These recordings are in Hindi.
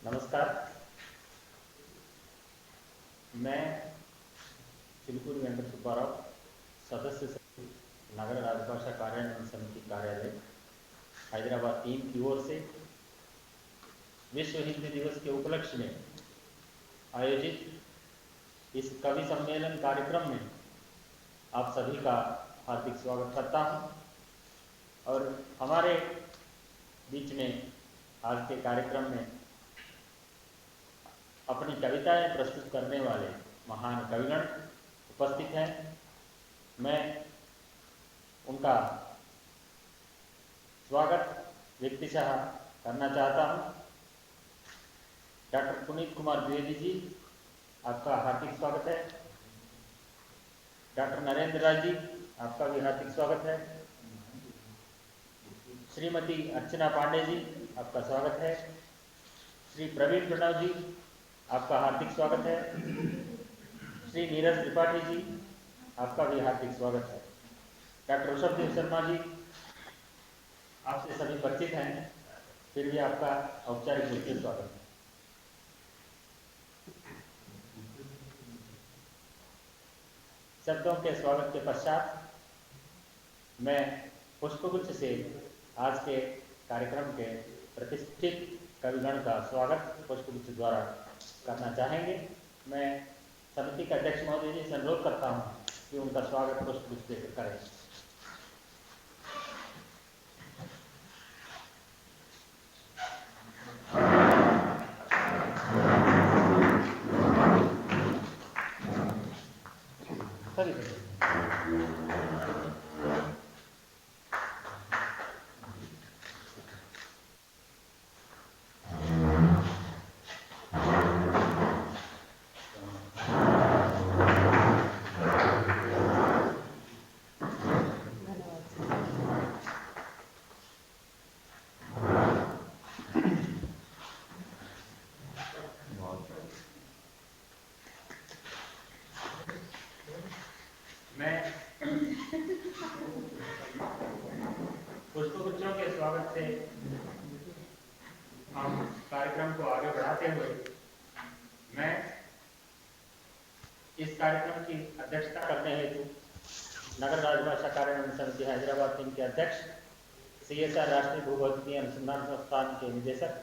नमस्कार। मैं चिलकूरी वेंकट सुब्बाराव, सदस्य सचिव नगर राजभाषा कार्यान्वयन समिति कार्यालय हैदराबाद टीम की ओर से विश्व हिंदी दिवस के उपलक्ष्य में आयोजित इस कवि सम्मेलन कार्यक्रम में आप सभी का हार्दिक स्वागत करता हूं। और हमारे बीच में आज के कार्यक्रम में अपनी कविताएं प्रस्तुत करने वाले महान कविगण उपस्थित हैं। मैं उनका स्वागत व्यक्तिशः करना चाहता हूं। डॉक्टर पुनीत कुमार द्विवेदी जी, आपका हार्दिक स्वागत है। डॉक्टर नरेंद्र राय जी, आपका भी हार्दिक स्वागत है। श्रीमती अर्चना पांडे जी, आपका स्वागत है। श्री प्रवीण प्रणव जी, आपका हार्दिक स्वागत है। श्री नीरज त्रिपाठी जी, आपका भी हार्दिक स्वागत है। डॉक्टर ऋषभदेव शर्मा जी, आपसे सभी परिचित हैं, फिर भी आपका औपचारिक रूप से स्वागत है। शब्दों के स्वागत के पश्चात मैं पुष्पगुच्छ से आज के कार्यक्रम के प्रतिष्ठित कविगण का स्वागत पुष्पगुच्छ द्वारा करना चाहेंगे। मैं समिति के अध्यक्ष महोदय जी से अनुरोध करता हूं कि उनका स्वागत पुष्पगुच्छ देकर करें। पुष्पगुच्छों के स्वागत से हम कार्यक्रम को आगे बढ़ाते हुए मैं इस कार्यक्रम की अध्यक्षता करने हेतु नगर राजभाषा कार्यान्वयन समिति हैदराबाद टीम के अध्यक्ष CSR राष्ट्रीय भूगोलकीय अनुसंधान संस्थान के निदेशक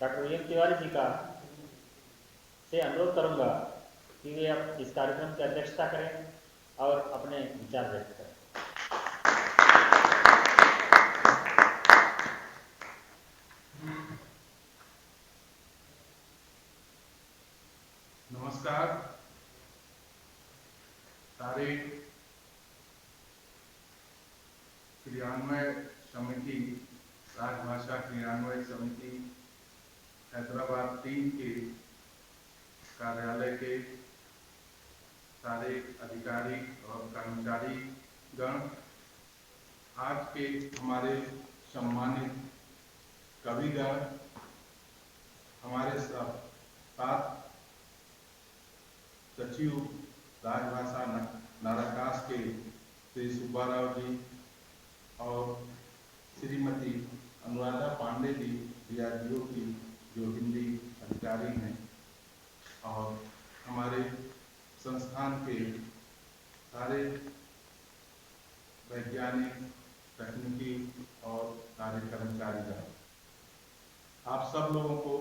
डॉक्टर VM तिवारी जी का से अनुरोध करूंगा कि वे अब इस कार्यक्रम की अध्यक्षता करें और अपने विचार व्यक्त करें। नमस्कार। सारे क्रियान्वय समिति, राजभाषा क्रियान्वय समिति हैदराबाद टीम के कार्यालय के सारे अधिकारी और कर्मचारी गण, आज के हमारे सम्मानित कविगण, हमारे साथ सचिव राजभाषा नाराकाश के श्री सुब्बाराव जी और श्रीमती अनुराधा पांडे जी DRDO की जो हिंदी अधिकारी हैं, और हमारे संस्थान के सारे वैज्ञानिक, तकनीकी और सारे कर्मचारीगण, आप सब लोगों को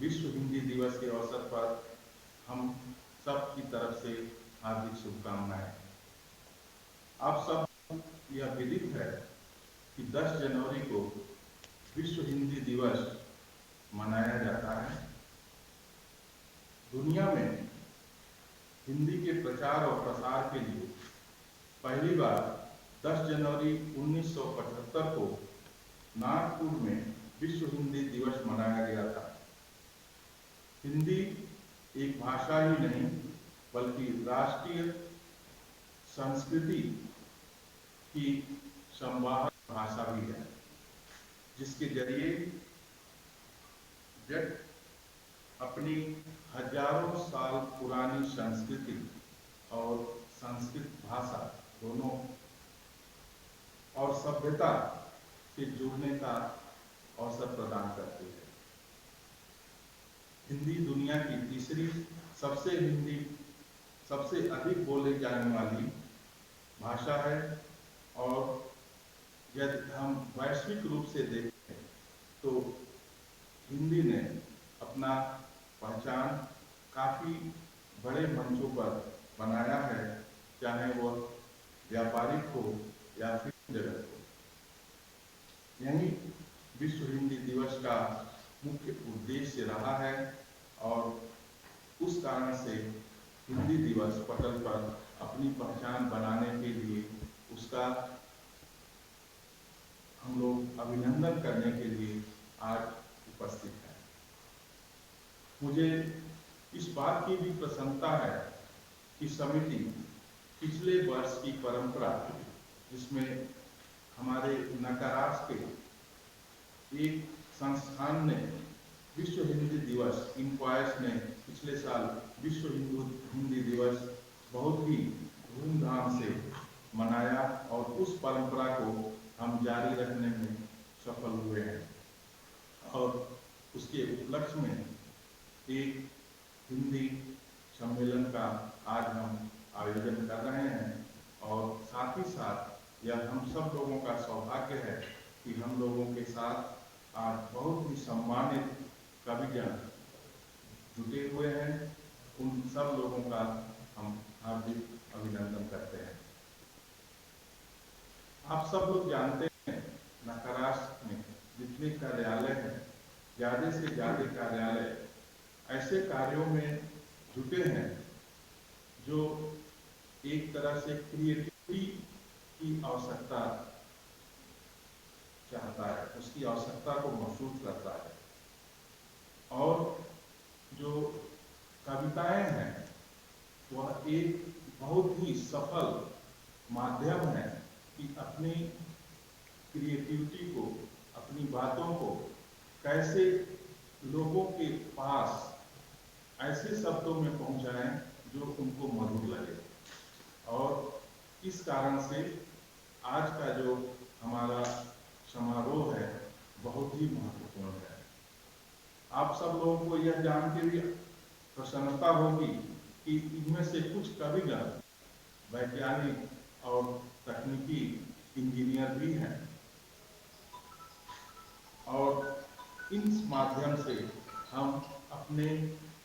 विश्व हिंदी दिवस के अवसर पर हम सब की तरफ से हार्दिक शुभकामनाएं। आप सब यह विदित है कि 10 जनवरी को विश्व हिंदी दिवस मनाया जाता है। दुनिया में हिंदी के प्रचार और प्रसार के लिए पहली बार 10 जनवरी 1975 को नागपुर में विश्व हिंदी दिवस मनाया गया था। हिंदी एक भाषा ही नहीं बल्कि राष्ट्रीय संस्कृति की संवाहक भाषा भी है, जिसके जरिए व्यक्ति अपनी हजारों साल पुरानी संस्कृति और संस्कृत भाषा दोनों और सभ्यता से जुड़ने का अवसर प्रदान करती है। हिंदी दुनिया की तीसरी सबसे अधिक बोले जाने वाली भाषा है। और यदि हम वैश्विक रूप से देखें तो हिंदी ने अपना पहचान काफ़ी बड़े मंचों पर बनाया है, चाहे वह व्यापारिक हो या फिर जगत हो। यही विश्व हिंदी दिवस का मुख्य उद्देश्य रहा है और उस कारण से हिंदी दिवस पटल पर अपनी पहचान बनाने के लिए उसका हम लोग अभिनंदन करने के लिए आज उपस्थित हैं। मुझे इस बात की भी प्रसन्नता है कि समिति पिछले वर्ष की परंपरा, जिसमें हमारे नकारास के एक संस्थान ने विश्व हिंदी दिवस इनक्वायर्स ने पिछले साल विश्व हिंदी दिवस बहुत ही धूमधाम से मनाया और उस परंपरा को हम जारी रखने में सफल हुए हैं। और उसके उपलक्ष्य में एक हिंदी सम्मेलन का आज हम आयोजन कर रहे हैं और साथ ही साथ यह हम सब लोगों का सौभाग्य है कि हम लोगों के साथ आज बहुत ही सम्मानित कविजन जुटे हुए हैं। उन सब लोगों का हम हार्दिक अभिनंदन करते हैं। आप सब लोग जानते हैं नकारास में जितने कार्यालय हैं, ज़्यादा से ज़्यादा कार्यालय ऐसे कार्यों में जुटे हैं जो एक तरह से क्रिएटिविटी की आवश्यकता चाहता है, उसकी आवश्यकता को महसूस करता है। और जो कविताएं हैं वह एक बहुत ही सफल माध्यम है कि अपनी क्रिएटिविटी को, अपनी बातों को कैसे लोगों के पास ऐसे शब्दों में पहुंचाएं जो उनको मधुर लगे। और इस कारण से आज का जो हमारा समारोह है बहुत ही महत्वपूर्ण है। आप सब लोगों को यह जान के भी प्रसन्नता होगी कि इनमें से कुछ कविगण वैज्ञानिक और तकनीकी इंजीनियर भी हैं और इन माध्यम से हम अपने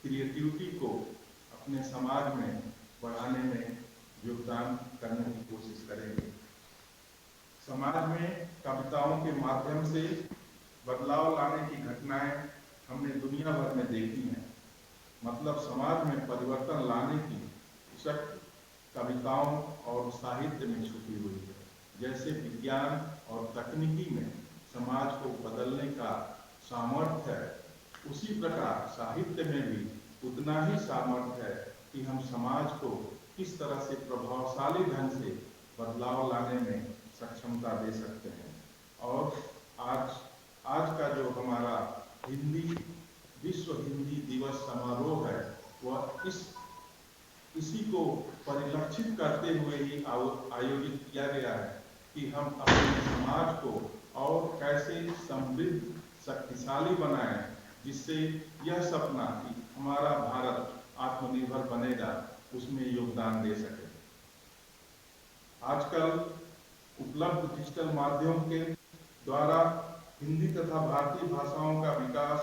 क्रिएटिविटी को अपने समाज में बढ़ाने में योगदान करने की कोशिश करेंगे। समाज में कविताओं के माध्यम से बदलाव लाने की घटनाएं हमने दुनिया भर में देखी हैं। मतलब समाज में परिवर्तन लाने की शक्ति कविताओं और साहित्य में छुपी हुई है। जैसे विज्ञान और तकनीकी में समाज को बदलने का सामर्थ्य है, उसी प्रकार साहित्य में भी उतना ही सामर्थ्य है कि हम समाज को किस तरह से प्रभावशाली ढंग से बदलाव लाने में सक्षमता दे सकते हैं। और आज का जो हमारा विश्व हिंदी दिवस समारोह है वह इसी को परिलक्षित करते हुए ही आयोजित किया गया है कि हम अपने समाज को और कैसे समृद्ध शक्तिशाली बनाएं, जिससे यह सपना कि हमारा भारत आत्मनिर्भर बनेगा उसमें योगदान दे सके। आजकल उपलब्ध डिजिटल माध्यम के द्वारा हिंदी तथा भारतीय भाषाओं का विकास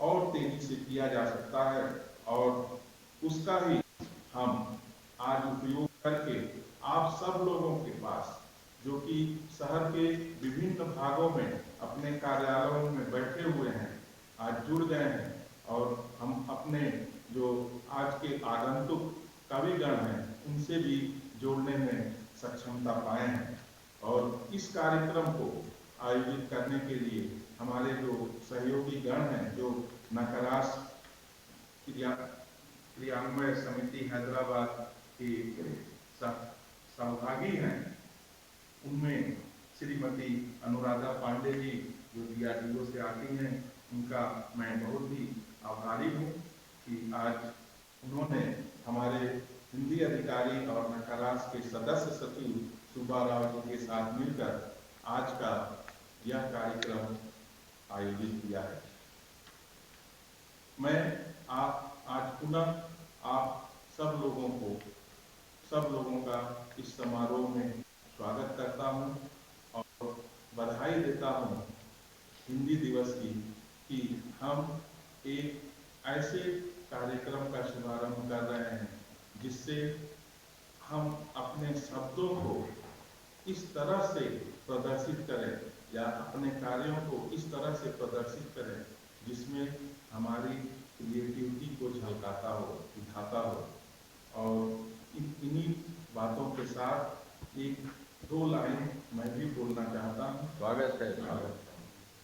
और तेजी से किया जा सकता है और उसका ही हम आज उपयोग करके आप सब लोगों के पास, जो कि शहर के विभिन्न भागों में अपने कार्यालयों में बैठे हुए हैं, आज जुड़ गए हैं और हम अपने जो आज के आगंतुक कविगण हैं उनसे भी जोड़ने में सक्षमता पाए हैं। और इस कार्यक्रम को आयोजित करने के लिए हमारे जो सहयोगी गण हैं, जो नकारास क्रियान्वयन समिति हैदराबाद के सहभागी हैं, उनमें श्रीमती अनुराधा पांडे जी जो DRDO से आती हैं, उनका मैं बहुत ही आभारी हूँ कि आज उन्होंने हमारे हिंदी अधिकारी और नकारास के सदस्य सचिव सुब्बा राव जी के साथ मिलकर आज का यह कार्यक्रम आयोजित किया है। मैं पुनः आप सब लोगों का इस समारोह में स्वागत करता हूं और बधाई देता हूं हिंदी दिवस की कि हम एक ऐसे कार्यक्रम का शुभारंभ कर रहे हैं जिससे हम अपने शब्दों को इस तरह से प्रदर्शित करें या अपने कार्यों को इस तरह से प्रदर्शित करें जिसमें हमारी क्रिएटिविटी को झलकाता हो, दिखाता हो। और इन्हीं बातों के साथ एक दो लाइन मैं भी बोलना चाहता हूँ। स्वागत है।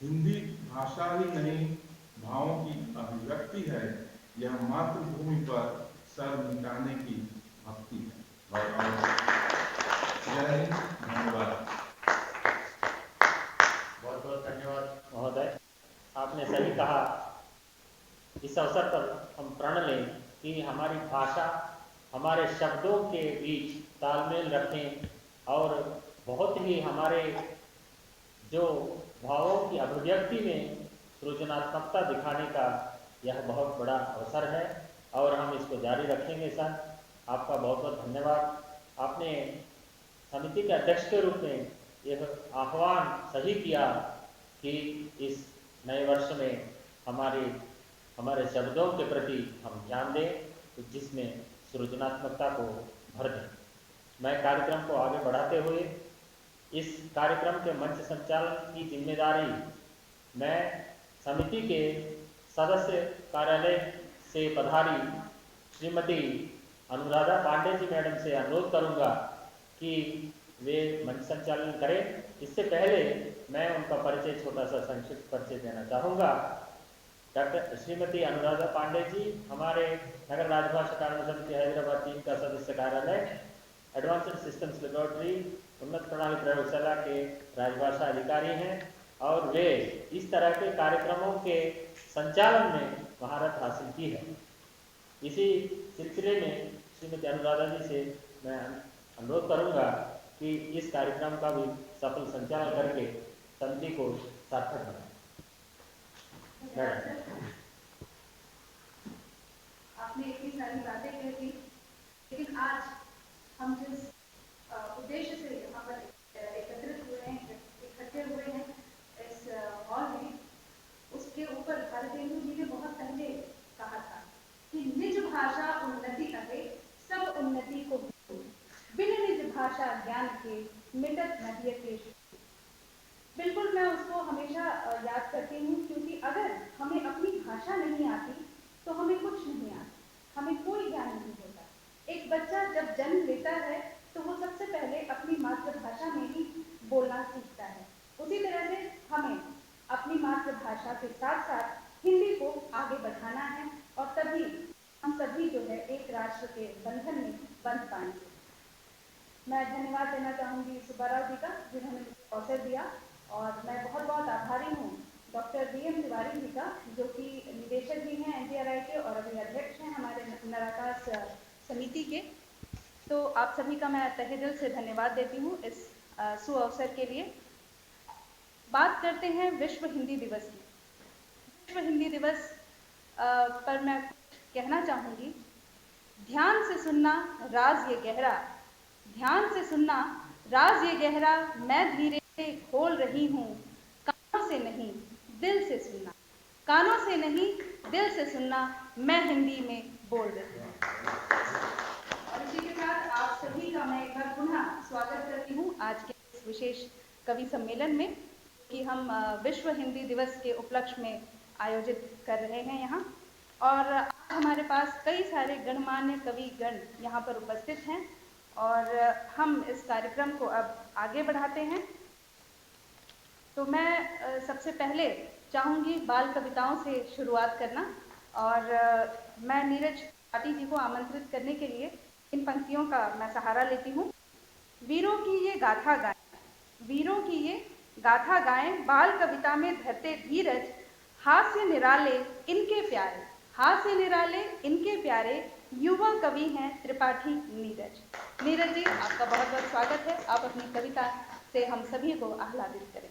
हिंदी भाषा ही नहीं, भावों की अभिव्यक्ति है। यह मातृभूमि पर सर मिटाने की भक्ति है। जय हिंद, धन्यवाद। बहुत बहुत धन्यवाद महोदय, आपने सही कहा। इस अवसर पर हम प्रण लें कि हमारी भाषा हमारे शब्दों के बीच तालमेल रखें और बहुत ही हमारे जो भावों की अभिव्यक्ति में सृजनात्मकता दिखाने का यह बहुत बड़ा अवसर है और हम इसको जारी रखेंगे सर। आपका बहुत बहुत धन्यवाद। आपने समिति के अध्यक्ष के रूप में यह आह्वान सही किया कि इस नए वर्ष में हमारे शब्दों के प्रति हम ध्यान दें जिसमें सृजनात्मकता को भर दें। मैं कार्यक्रम को आगे बढ़ाते हुए इस कार्यक्रम के मंच संचालन की जिम्मेदारी मैं समिति के सदस्य कार्यालय से पधारी श्रीमती अनुराधा पांडे जी मैडम से अनुरोध करूंगा कि वे मंच संचालन करें। इससे पहले मैं उनका परिचय, छोटा सा संक्षिप्त परिचय देना चाहूँगा। डॉक्टर श्रीमती अनुराधा पांडे जी हमारे नगर राजभाषा कार्य समिति हैदराबाद टीम का सदस्य कार्यालय, एडवांस्ड सिस्टम्स लेबोरेटरी, उन्नत प्रणाली प्रयोगशाला के राजभाषा अधिकारी हैं और वे इस तरह के कार्यक्रमों के संचालन में महारत हासिल की है। इसी सिलसिले में श्रीमती अनुराधा जी से मैं अनुरोध करूंगा कि इस कार्यक्रम का भी सफल संचालन करके समिति को सार्थक बनाएं। आपने इतनी सारी बातें कह दी, लेकिन आज हम जिस उद्देश्य से यहाँ पर एकत्रित हुए हैं, इकट्ठे हुए हैं इस हॉल में, उसके ऊपर भारतेंदु जी ने बहुत पहले कहा था कि निज भाषा उन्नति कहे सब उन्नति को बिन निज भाषा ज्ञान के मिटत नदिय के। बिल्कुल मैं उसको हमेशा याद करती हूँ, क्योंकि अगर हमें अपनी भाषा नहीं आती तो हमें कुछ नहीं आता, हमें कोई ज्ञान नहीं होता। एक बच्चा जब जन्म लेता है तो वो सबसे पहले अपनी मातृभाषा में ही बोलना सीखता है। उसी तरह से हमें अपनी मातृभाषा के साथ साथ हिंदी को आगे बढ़ाना है और तभी हम सभी जो है एक राष्ट्र के बंधन में बंध पाएंगे। मैं धन्यवाद देना चाहूँगी सुब्बाराव जी का, जिन्होंने मुझे अवसर दिया, और मैं बहुत बहुत आभारी हूँ डॉक्टर DM तिवारी जी का, जो कि निदेशक भी हैं NTRI के और अभी अध्यक्ष हैं हमारे नराकाश समिति के। तो आप सभी का मैं तहे दिल से धन्यवाद देती हूँ इस सुअवसर के लिए। बात करते हैं विश्व हिंदी दिवस की। विश्व हिंदी दिवस पर मैं कहना चाहूँगी, ध्यान से सुनना राज ये गहरा, ध्यान से सुनना राज ये गहरा, मैं धीरे से खोल रही हूँ, कानों से नहीं दिल से सुनना, कानों से नहीं दिल से सुनना, मैं हिंदी में बोल रही हूँ। और इसी के साथ आप सभी का मैं एक बार पुनः स्वागत करती हूँ आज के इस विशेष कवि सम्मेलन में, कि हम विश्व हिंदी दिवस के उपलक्ष्य में आयोजित कर रहे हैं यहाँ। और आज हमारे पास कई सारे गणमान्य कवि गण यहाँ पर उपस्थित हैं और हम इस कार्यक्रम को अब आगे बढ़ाते हैं। तो मैं सबसे पहले चाहूँगी बाल कविताओं से शुरुआत करना, और मैं नीरज त्रिपाठी जी को आमंत्रित करने के लिए इन पंक्तियों का मैं सहारा लेती हूँ। वीरों की ये गाथा गाएं, वीरों की ये गाथा गाएं, बाल कविता में धरते धीरज, हास्य निराले इनके प्यारे, हास्य निराले इनके प्यारे, युवा कवि हैं त्रिपाठी नीरज। नीरज जी, आपका बहुत बहुत स्वागत है। आप अपनी कविता से हम सभी को आह्लादित करें।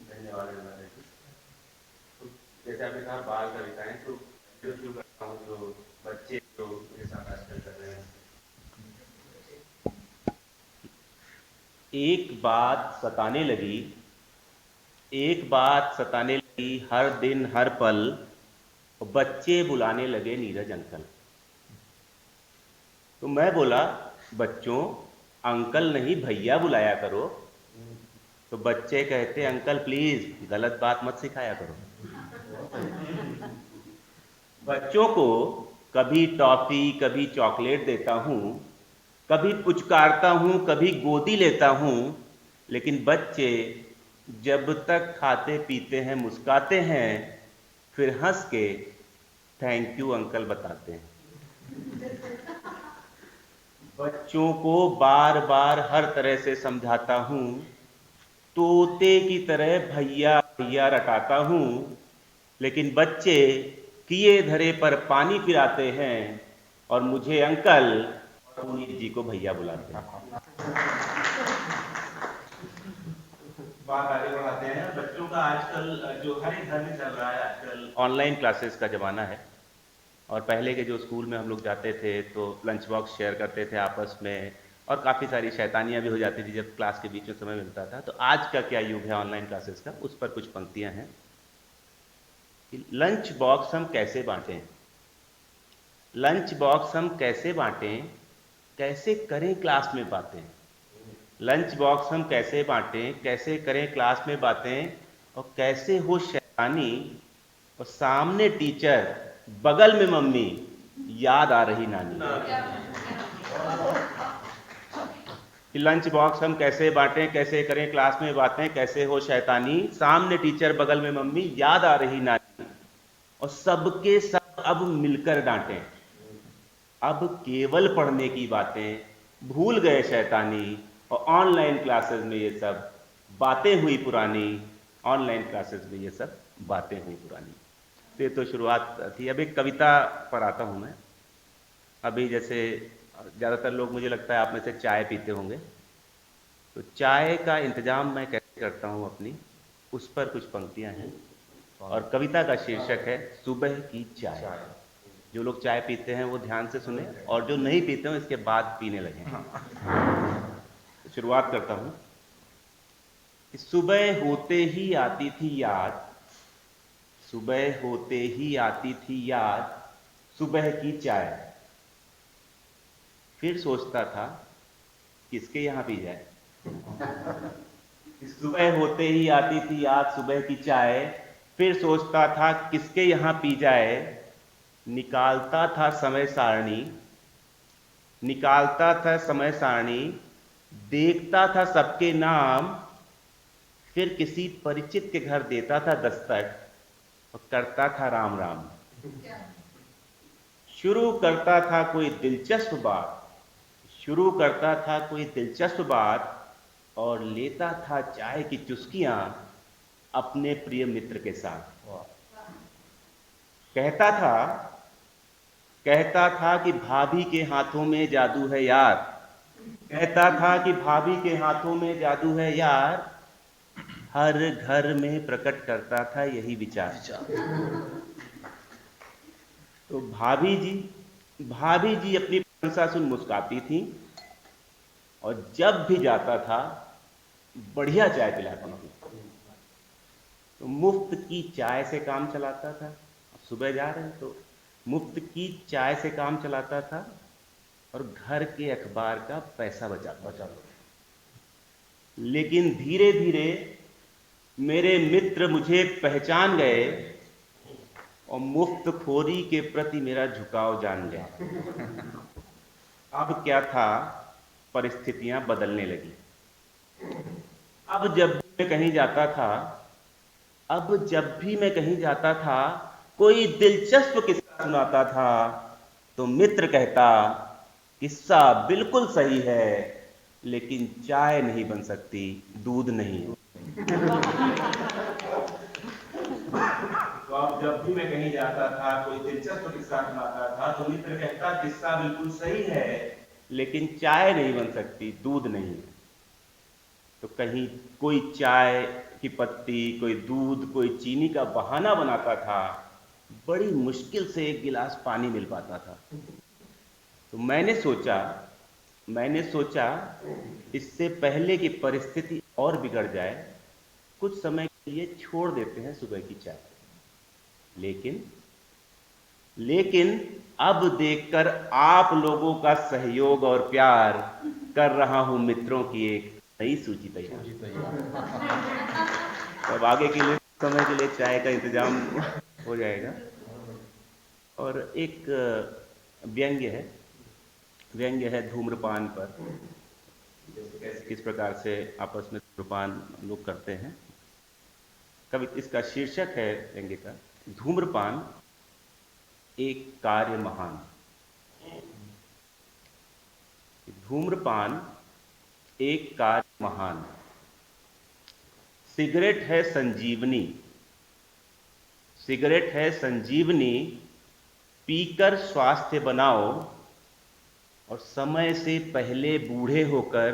धन्यवाद। तो जैसे आपने कहा बाल कविताएं, तो जो शुरू करता हूँ, जो बच्चे साथ आजकल कर रहे हैं? एक बात सताने लगी, एक बात सताने लगी हर दिन हर पल, बच्चे बुलाने लगे नीरज अंकल। तो मैं बोला, बच्चों अंकल नहीं भैया बुलाया करो। तो बच्चे कहते, अंकल प्लीज गलत बात मत सिखाया करो। बच्चों को कभी टॉफी कभी चॉकलेट देता हूँ, कभी पुचकारता हूँ कभी गोदी लेता हूँ, लेकिन बच्चे जब तक खाते पीते हैं मुस्काते हैं, फिर हंस के थैंक यू अंकल बताते हैं। बच्चों को बार बार हर तरह से समझाता हूँ, तोते की तरह भैया भैया रटाता हूँ, लेकिन बच्चे किए धरे पर पानी पिलाते हैं और मुझे अंकल और पुनीत जी को भैया बुलाते हैं। बात आगे बढ़ाते हैं। बच्चों का आजकल जो हर एक घर में चल रहा है, आजकल ऑनलाइन क्लासेस का ज़माना है। और पहले के जो स्कूल में हम लोग जाते थे तो लंच बॉक्स शेयर करते थे आपस में, और काफ़ी सारी शैतानियाँ भी हो जाती थी जब क्लास के बीच में समय मिलता था। तो आज का क्या युग है ऑनलाइन क्लासेस का, उस पर कुछ पंक्तियाँ हैं। लंच बॉक्स हम कैसे बांटें, लंच बॉक्स हम कैसे बांटें, कैसे करें क्लास में बातें। लंच बॉक्स हम कैसे बांटें, कैसे करें क्लास में बातें, और कैसे हो शैतानी और सामने टीचर बगल में मम्मी, याद आ रही नानी। कि लंच बॉक्स हम कैसे बांटें, कैसे करें क्लास में बातें, कैसे हो शैतानी, सामने टीचर बगल में मम्मी, याद आ रही नानी, और सबके सब अब मिलकर डांटें। अब केवल पढ़ने की बातें, भूल गए शैतानी, और ऑनलाइन क्लासेस में ये सब बातें हुई पुरानी, ऑनलाइन क्लासेस में ये सब बातें हुई पुरानी। ये तो शुरुआत थी। अब एक कविता पर आता हूँ मैं। अभी जैसे ज़्यादातर लोग मुझे लगता है आप में से चाय पीते होंगे, तो चाय का इंतज़ाम मैं कैसे करता हूँ अपनी, उस पर कुछ पंक्तियाँ हैं। और कविता का शीर्षक है सुबह की चाय। जो लोग चाय पीते हैं वो ध्यान से सुने, और जो नहीं पीते हैं इसके बाद पीने लगें। तो शुरुआत करता हूँ। सुबह होते ही आती थी याद, सुबह होते ही आती थी याद, सुबह की चाय। फिर सोचता था किसके यहाँ पी जाए। सुबह होते ही आती थी याद, सुबह की चाय। फिर सोचता था किसके यहाँ पी जाए। निकालता था समय सारणी, निकालता था समय सारणी, देखता था सबके नाम, फिर किसी परिचित के घर देता था दस्तक, और करता था राम राम। शुरू करता था कोई दिलचस्प बात, शुरू करता था कोई दिलचस्प बात, और लेता था चाय की चुस्कियां अपने प्रिय मित्र के साथ। कहता था कि भाभी के हाथों में जादू है यार, कहता था कि भाभी के हाथों में जादू है यार, हर घर में प्रकट करता था यही विचार। तो भाभी जी अपनी प्रशंसा सुन मुस्काती थी, और जब भी जाता था बढ़िया चाय पिलाती थी। तो मुफ्त की चाय से काम चलाता था। सुबह जा रहे हैं तो मुफ्त की चाय से काम चलाता था, और घर के अखबार का पैसा बचाता था। लेकिन धीरे धीरे मेरे मित्र मुझे पहचान गए, और मुफ्त खोरी के प्रति मेरा झुकाव जान गए। अब क्या था, परिस्थितियां बदलने लगी। अब जब भी मैं कहीं जाता था, कोई दिलचस्प किस्सा सुनाता था, तो मित्र कहता, किस्सा बिल्कुल सही है, लेकिन चाय नहीं बन सकती, दूध नहीं। तो अब जब भी मैं कहीं जाता था, कोई दिलचस्प किस्सा सुनाता था, तो मित्र कहता, किस्सा बिल्कुल सही है, लेकिन चाय नहीं बन सकती, दूध नहीं। तो कहीं कोई चाय की पत्ती, कोई दूध, कोई चीनी का बहाना बनाता था, बड़ी मुश्किल से एक गिलास पानी मिल पाता था। तो मैंने सोचा इससे पहले कि परिस्थिति और बिगड़ जाए, कुछ समय के लिए छोड़ देते हैं सुबह की चाय। लेकिन अब देखकर आप लोगों का सहयोग और प्यार, कर रहा हूं मित्रों की एक नई सूची तैयार। तब आगे के लिए समय के लिए चाय का इंतजाम हो जाएगा। और एक व्यंग्य है धूम्रपान पर, किस प्रकार से आपस में धूम्रपान लोग करते हैं। कवि इसका शीर्षक है व्यंग्य का, धूम्रपान एक कार्य महान। धूम्रपान एक कार्य महान, सिगरेट है संजीवनी, सिगरेट है संजीवनी, पीकर स्वास्थ्य बनाओ और समय से पहले बूढ़े होकर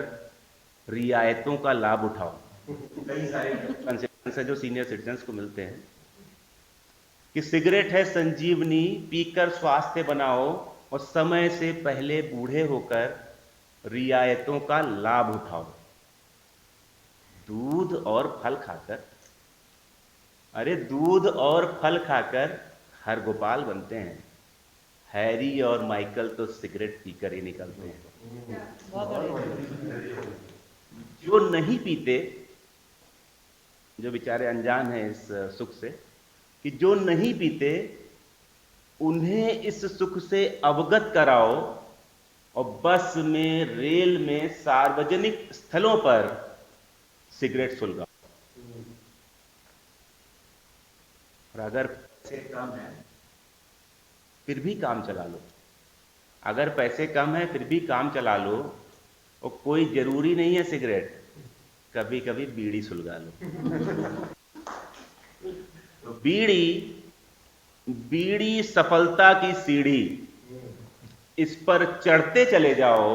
रियायतों का लाभ उठाओ। कई सारे कंसेप्ट है जो सीनियर सिटीजन्स को मिलते हैं कि सिगरेट है संजीवनी, पीकर स्वास्थ्य बनाओ और समय से पहले बूढ़े होकर रियायतों का लाभ उठाओ। दूध और फल खाकर, अरे दूध और फल खाकर हर गोपाल बनते हैं। हैरी और माइकल तो सिगरेट पीकर ही निकलते हैं। जो नहीं पीते, जो बेचारे अनजान हैं इस सुख से, कि जो नहीं पीते उन्हें इस सुख से अवगत कराओ और बस में, रेल में, सार्वजनिक स्थलों पर सिगरेट सुलगाओ। और अगर पैसे कम है फिर भी काम चला लो, अगर पैसे कम है फिर भी काम चला लो। और कोई जरूरी नहीं है सिगरेट, कभी कभी बीड़ी सुलगा लो। तो बीड़ी सफलता की सीढ़ी, इस पर चढ़ते चले जाओ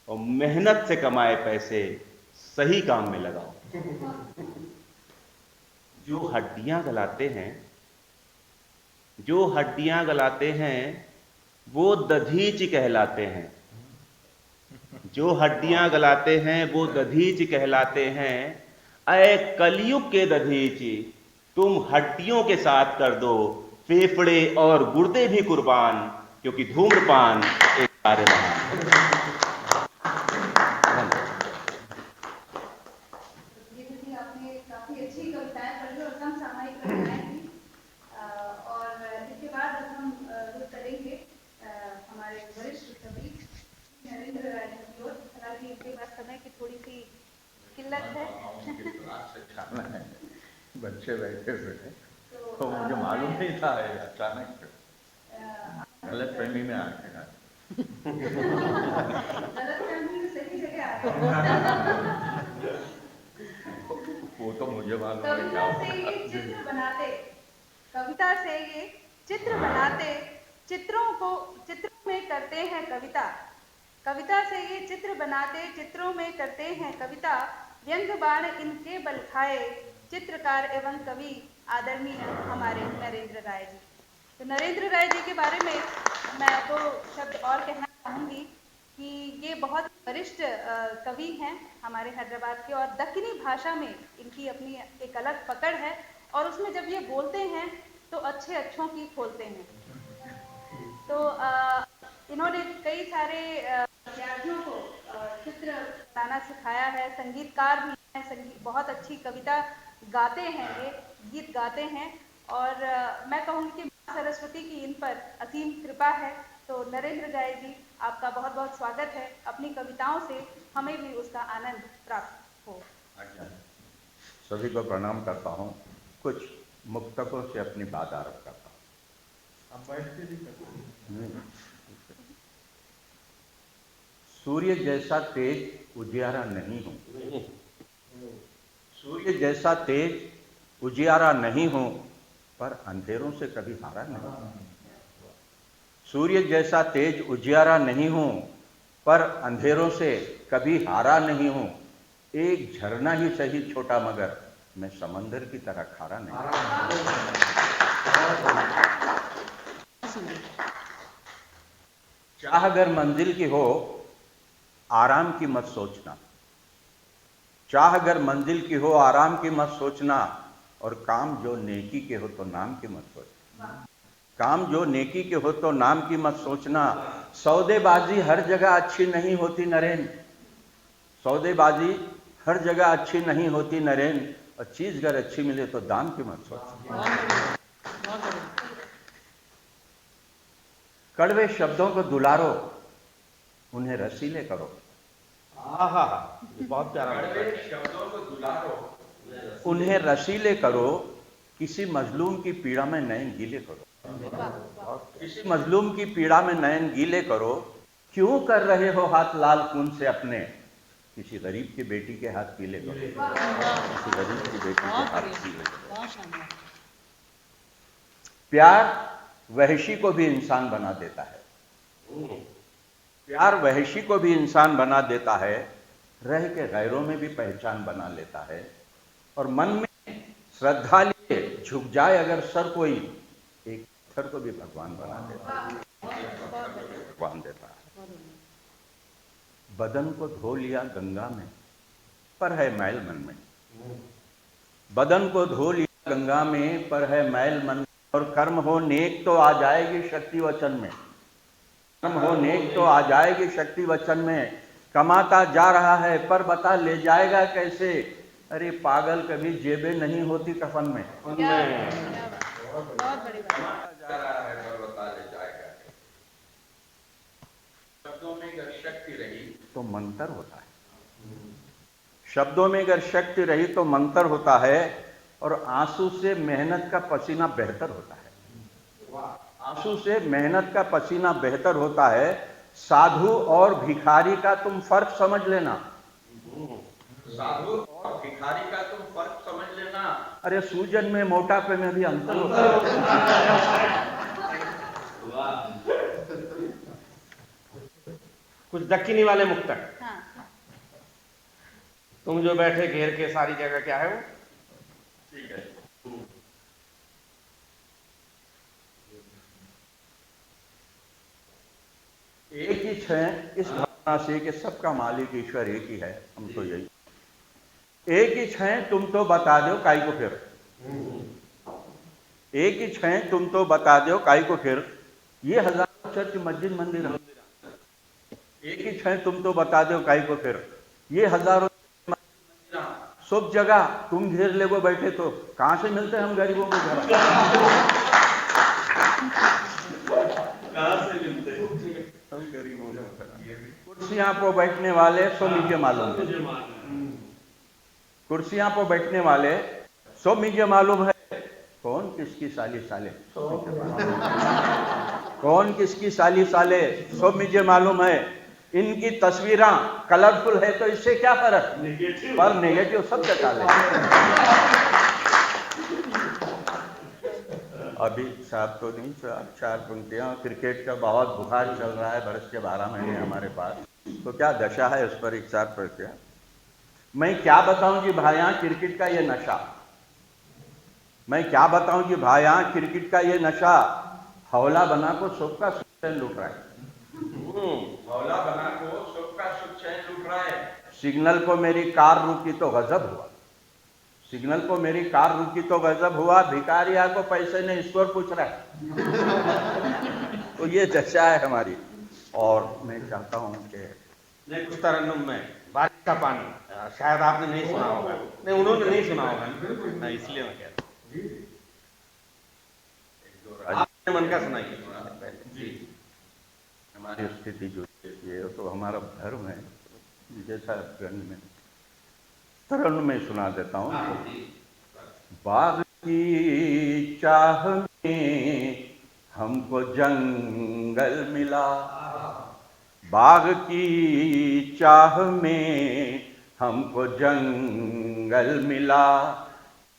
और मेहनत से कमाए पैसे सही काम में लगाओ। जो हड्डियां गलाते हैं वो दधीच कहलाते हैं। जो हड्डियां गलाते हैं वो दधीच कहलाते हैं। ऐ कलयुग के दधीच, तुम हड्डियों के साथ कर दो फेफड़े और गुर्दे भी कुर्बान, क्योंकि धूम्रपान एक कार्य महान। आपने काफी अच्छी कविताएं पढ़ी और समसामयिक कविताएं थी। और इसके बाद अब हम रुख करेंगे हमारे वरिष्ठ कवि नरेंद्र राय जी की ओर। हालांकि इनके पास समय की थोड़ी सी किल्लत है। बच्चे बैठे हुए थे तो मुझे मालूम नहीं था, अचानक गलत फहमी में आ गया। गलत फहमी में सही जगह आ गए। वो तो मुझे मालूम है। कविता से ये चित्र बनाते, चित्रों में करते हैं कविता। कविता से ये चित्र बनाते, चित्रों में करते हैं कविता। व्यंग बाण इनके बल खाए, चित्रकार एवं कवि आदरणीय हमारे नरेंद्र राय जी। तो नरेंद्र राय जी के बारे में मैं दो शब्द और कहना चाहूँगी कि ये बहुत वरिष्ठ कवि हैं हमारे हैदराबाद के, और दक्कनी भाषा में इनकी अपनी एक अलग पकड़ है। और उसमें जब ये बोलते हैं तो अच्छों की खोलते हैं। तो इन्होंने कई सारे विद्यार्थियों को चित्र बनाना सिखाया है। संगीतकार भी हैं, बहुत अच्छी कविता गाते हैं, ये गीत गाते हैं। और मैं कहूँगी कि माँ सरस्वती की इन पर असीम कृपा है। तो नरेंद्र राय जी, आपका बहुत बहुत स्वागत है। अपनी कविताओं से हमें भी उसका आनंद प्राप्त हो। सभी को प्रणाम करता हूँ। कुछ मुक्तकों से अपनी बात आरंभ करता हूँ। आप बैठ के भी करते। सूर्य जैसा तेज उजियारा नहीं हूँ, सूर्य जैसा तेज उजियारा नहीं हूँ, पर अंधेरों से कभी हारा नहीं। सूर्य जैसा तेज उजियारा नहीं हूँ, पर अंधेरों से कभी हारा नहीं हूँ। एक झरना ही सही छोटा, मगर मैं समंदर की तरह खारा नहीं। चाह अगर मंजिल की हो आराम की मत सोचना, चाह अगर मंजिल की हो आराम की मत सोचना, और काम जो नेकी के हो तो नाम की मत सोचना, काम जो नेकी के हो तो नाम की मत सोचना। सौदेबाजी हर जगह अच्छी नहीं होती नरेन, सौदेबाजी हर जगह अच्छी नहीं होती नरेन, और चीज अगर अच्छी मिले तो दाम की मत सोचना। कड़वे शब्दों को दुलारो, उन्हें रसीले करो। आहा, ये बहुत प्यारा कड़वे मतलब है। शब्दों को दुलारो, उन्हें रसीले करो, किसी मजलूम की पीड़ा में नयन गीले करो, किसी मजलूम की पीड़ा में नयन गीले करो। क्यों कर रहे हो हाथ लाल खून से अपने, किसी गरीब की बेटी के हाथ पीले करो, किसी गरीब की बेटी के हाथ पीले करो। प्यार वहशी को भी इंसान बना देता है, प्यार वहशी को भी इंसान बना देता है, रह के गैरों में भी पहचान बना लेता है। और मन में श्रद्धा लिए झुक जाए अगर सर कोई, एक पत्थर को भी भगवान बना देता है, भगवान देता है। बदन को धो लिया गंगा में, पर है मैल मन में, बदन को धो लिया गंगा में, पर है मैल मन में। और कर्म हो नेक तो आ जाएगी शक्ति वचन में, कर्म हो नेक तो आ जाएगी शक्ति वचन में। कमाता जा रहा है पर बता ले जाएगा कैसे, अरे पागल कभी जेबें नहीं होती कफन में। बहुत बड़ी बात। कमाता जा रहा है पर बता ले जाएगा कैसे। शब्दों में अगर शक्ति रही तो मंत्र होता है, शब्दों में अगर शक्ति रही तो मंत्र होता है। और आंसू से मेहनत का पसीना बेहतर होता है, आंसू से मेहनत का पसीना बेहतर होता है। साधु और भिखारी का तुम फर्क समझ लेना, साधु और भिखारी का तुम फर्क समझ लेना। अरे सूजन में मोटापे में भी अंतर होता है। कुछ दक्खिनी वाले मुक्तक, हाँ। तुम जो बैठे घेर के सारी जगह, क्या है वो? ठीक है। एक ही है इस भावना से कि सबका मालिक ईश्वर एक ही है, हम तो यही एक ही है। तुम तो बता दो काई को फिर, एक ही है तुम तो बता दो काई को फिर, ये हजारों चर्च मस्जिद मंदिर है। एक ही है तुम तो बता दो काई को फिर, ये हजारों सब जगह तुम घेर ले वो बैठे तो कहां से मिलते हैं हम गरीबों को घर, कहां से मिलते हैं हम गरीबों को। कुर्सियां पर बैठने वाले सो मुझे मालूम है, कुर्सियां पर बैठने वाले सो मुझे मालूम है, कौन किसकी साली साले, कौन किसकी साली साले सो मुझे मालूम है। इनकी तस्वीरां कलरफुल है तो इससे क्या फर्क, पर नेगेटिव सब जगह ले। अभी साहब तो नहीं, चार पंक्तियां। क्रिकेट का बहुत बुखार चल रहा है, बरस के 12 महीने हमारे पास, तो क्या दशा है उस पर एक 4 पंक्तियां। मैं क्या बताऊं जी भाइयां क्रिकेट का ये नशा, मैं क्या बताऊं जी भाइयां क्रिकेट का ये नशा, हौला बना को सबका सुख चैन लूट रहा है, हौला बना को सबका सुख चैन लूट रहा है। सिग्नल को मेरी कार रुकी तो गजब हुआ, सिग्नल को मेरी कार रुकी तो गजब हुआ, भिखारिया को पैसे ने ईश्वर पूछ रहा है। तो ये दशा है हमारी। और मैं चाहता हूं कि कुछ तरन्नुम में बारिश का पानी, शायद आपने नहीं सुना होगा, नहीं उन्होंने नहीं सुना होगा ना, इसलिए मैं कह रहा हूँ। आपने मन का सुनाइए जी। हमारी स्थिति जो है तो हमारा धर्म है, जैसा गंज में तरन में सुना देता हूँ। बाग की चाह में हमको जंगल मिला, बाग की चाह में हमको जंगल मिला,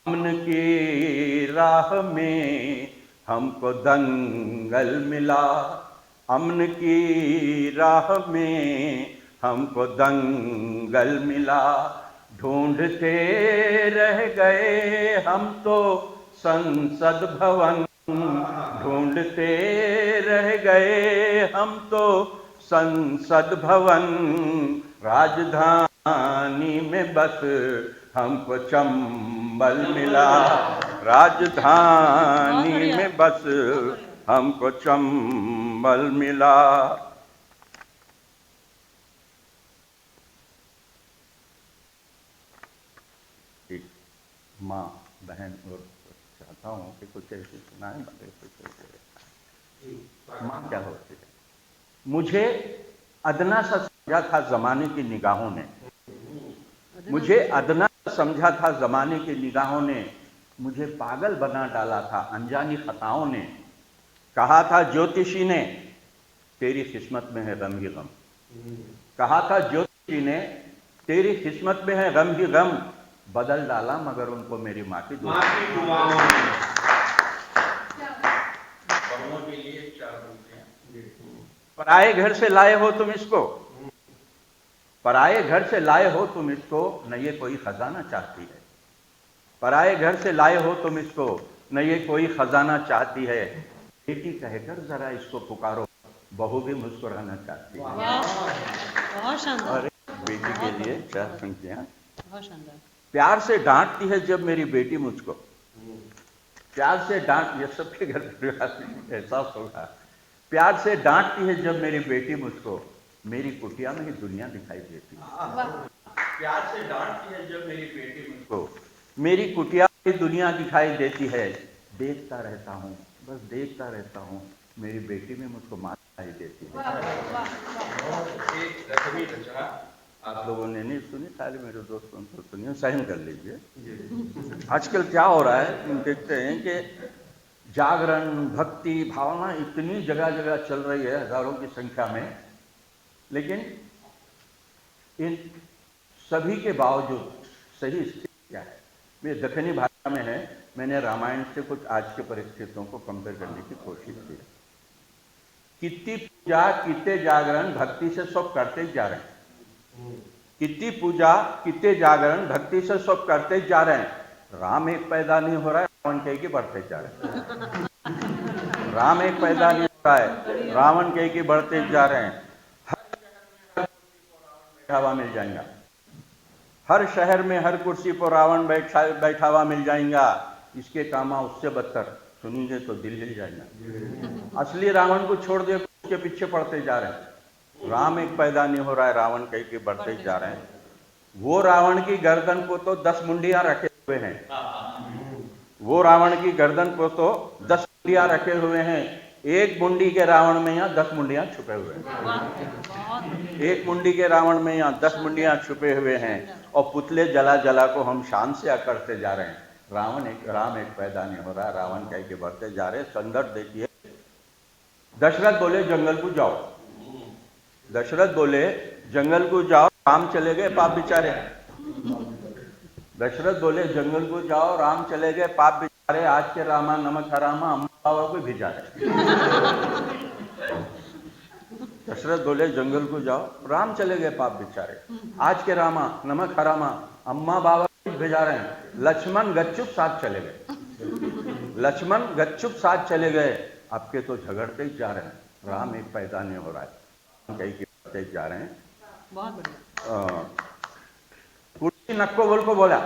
अमन की राह में हमको दंगल मिला, अमन की राह में हमको दंगल मिला। ढूंढते रह गए हम तो संसद भवन, ढूंढते रह गए हम तो संसद भवन, राजधानी में बस हमको चंबल मिला, राजधानी में बस हमको चंबल मिला। एक माँ बहन और चाहता हूँ कि कुछ ऐसे सुनाए, माँ क्या होती है। मुझे अदना सा समझा था जमाने की निगाहों ने, मुझे अदना सा समझा था जमाने की निगाहों ने, मुझे पागल बना डाला था अनजानी खताओं ने। कहा था ज्योतिषी ने तेरी किस्मत में है गम ही गम, कहा था ज्योतिषी ने तेरी किस्मत में है गम ही गम, बदल डाला मगर उनको मेरी माँ की दुआओं के लिए। पराए घर से लाए हो तुम इसको, पराए घर से लाए हो तुम इसको, न ये कोई खजाना चाहती है। पराए घर से लाए हो तुम इसको, न ये कोई खजाना चाहती है। बेटी कहकर जरा इसको पुकारो, बहू भी मुस्कुराना चाहती है। बहुत शानदार। अरे बेटी के लिए चार पंक्तियां। बहुत शानदार। प्यार से डांटती है जब मेरी बेटी मुझको, प्यार से डांट, ये सबके घर परिवार में एहसास होगा। प्यार से डांटती है जब मेरी बेटी मुझको, मेरी कुटिया में ही दुनिया दिखाई देती है। प्यार से डांटती है जब मेरी बेटी मुझको, मेरी कुटिया में ही दुनिया दिखाई देती है। देखता रहता हूँ, बस देखता रहता हूँ, मेरी बेटी में मुझको माँ दिखाई देती है। एक रकमी रचना आप लोगों ने नहीं सुनी, खाली मेरे दोस्तों को सुनिए, सहन कर लीजिए। आजकल क्या हो रहा है, हम देखते हैं कि जागरण, भक्ति, भावना इतनी जगह जगह चल रही है, हजारों की संख्या में, लेकिन इन सभी के बावजूद सही स्थिति क्या है। मेरे दक्षिणी भाषा में है, मैंने रामायण से कुछ आज के परिस्थितियों को कंपेयर करने की कोशिश की। कितनी पूजा, कितने जागरण, भक्ति से सब करते जा रहे हैं। कितनी पूजा, कितने जागरण, भक्ति से सब करते जा रहे हैं। राम एक पैदा नहीं हो रहा है, रावण कह के बढ़ते जा रहे हैं। राम एक पैदा नहीं हो रहा है, रावण कह के बढ़ते जा रहे हैं। बैठा हुआ मिल जाएगा, हर शहर में हर कुर्सी पर रावण बैठा हुआ मिल जाएगा। इसके कामा उससे बदतर सुनेंगे तो दिल हिल जाएगा। असली रावण को छोड़ दे, उसके पीछे पड़ते जा रहे हैं। राम एक पैदा नहीं हो रहा है, रावण कह के बढ़ते जा रहे हैं। वो रावण की गर्दन को तो 10 मुंडियां रखे हुए हैं, वो रावण की गर्दन को तो 10 मुंडियां रखे हुए हैं। एक मुंडी के रावण में यहाँ 10 मुंडियां छुपे हुए हैं। एक मुंडी के रावण में यहाँ 10 मुंडियां छुपे हुए हैं, और पुतले जला जला को हम शान से करते जा रहे हैं। राम एक पैदा नहीं हो रहा, रावण कह के बढ़ते जा रहे हैं। संदर्भ देखिए, दशरथ बोले जंगल को जाओ, दशरथ बोले जंगल को जाओ, राम चले गए पाप बिचारे। दशरथ बोले जंगल को जाओ, राम चले गए पाप बिचारे। आज के रामा नमक हरामा, अम्मा बाबा को भिजा रहे। दशरथ बोले जंगल को जाओ, राम चले गए पाप बिचारे। आज के रामा नमक हरामा, अम्मा बाबा को भिजा रहे हैं। लक्ष्मण गपचुप साथ चले गए, लक्ष्मण गपचुप साथ चले गए। अब के तो झगड़ते ही जा रहे हैं। राम एक पैदा नहीं हो रहा है, कहीं के जा रहे हैं। बहुत बढ़िया। कुर्सी नक्को बोल को बोला,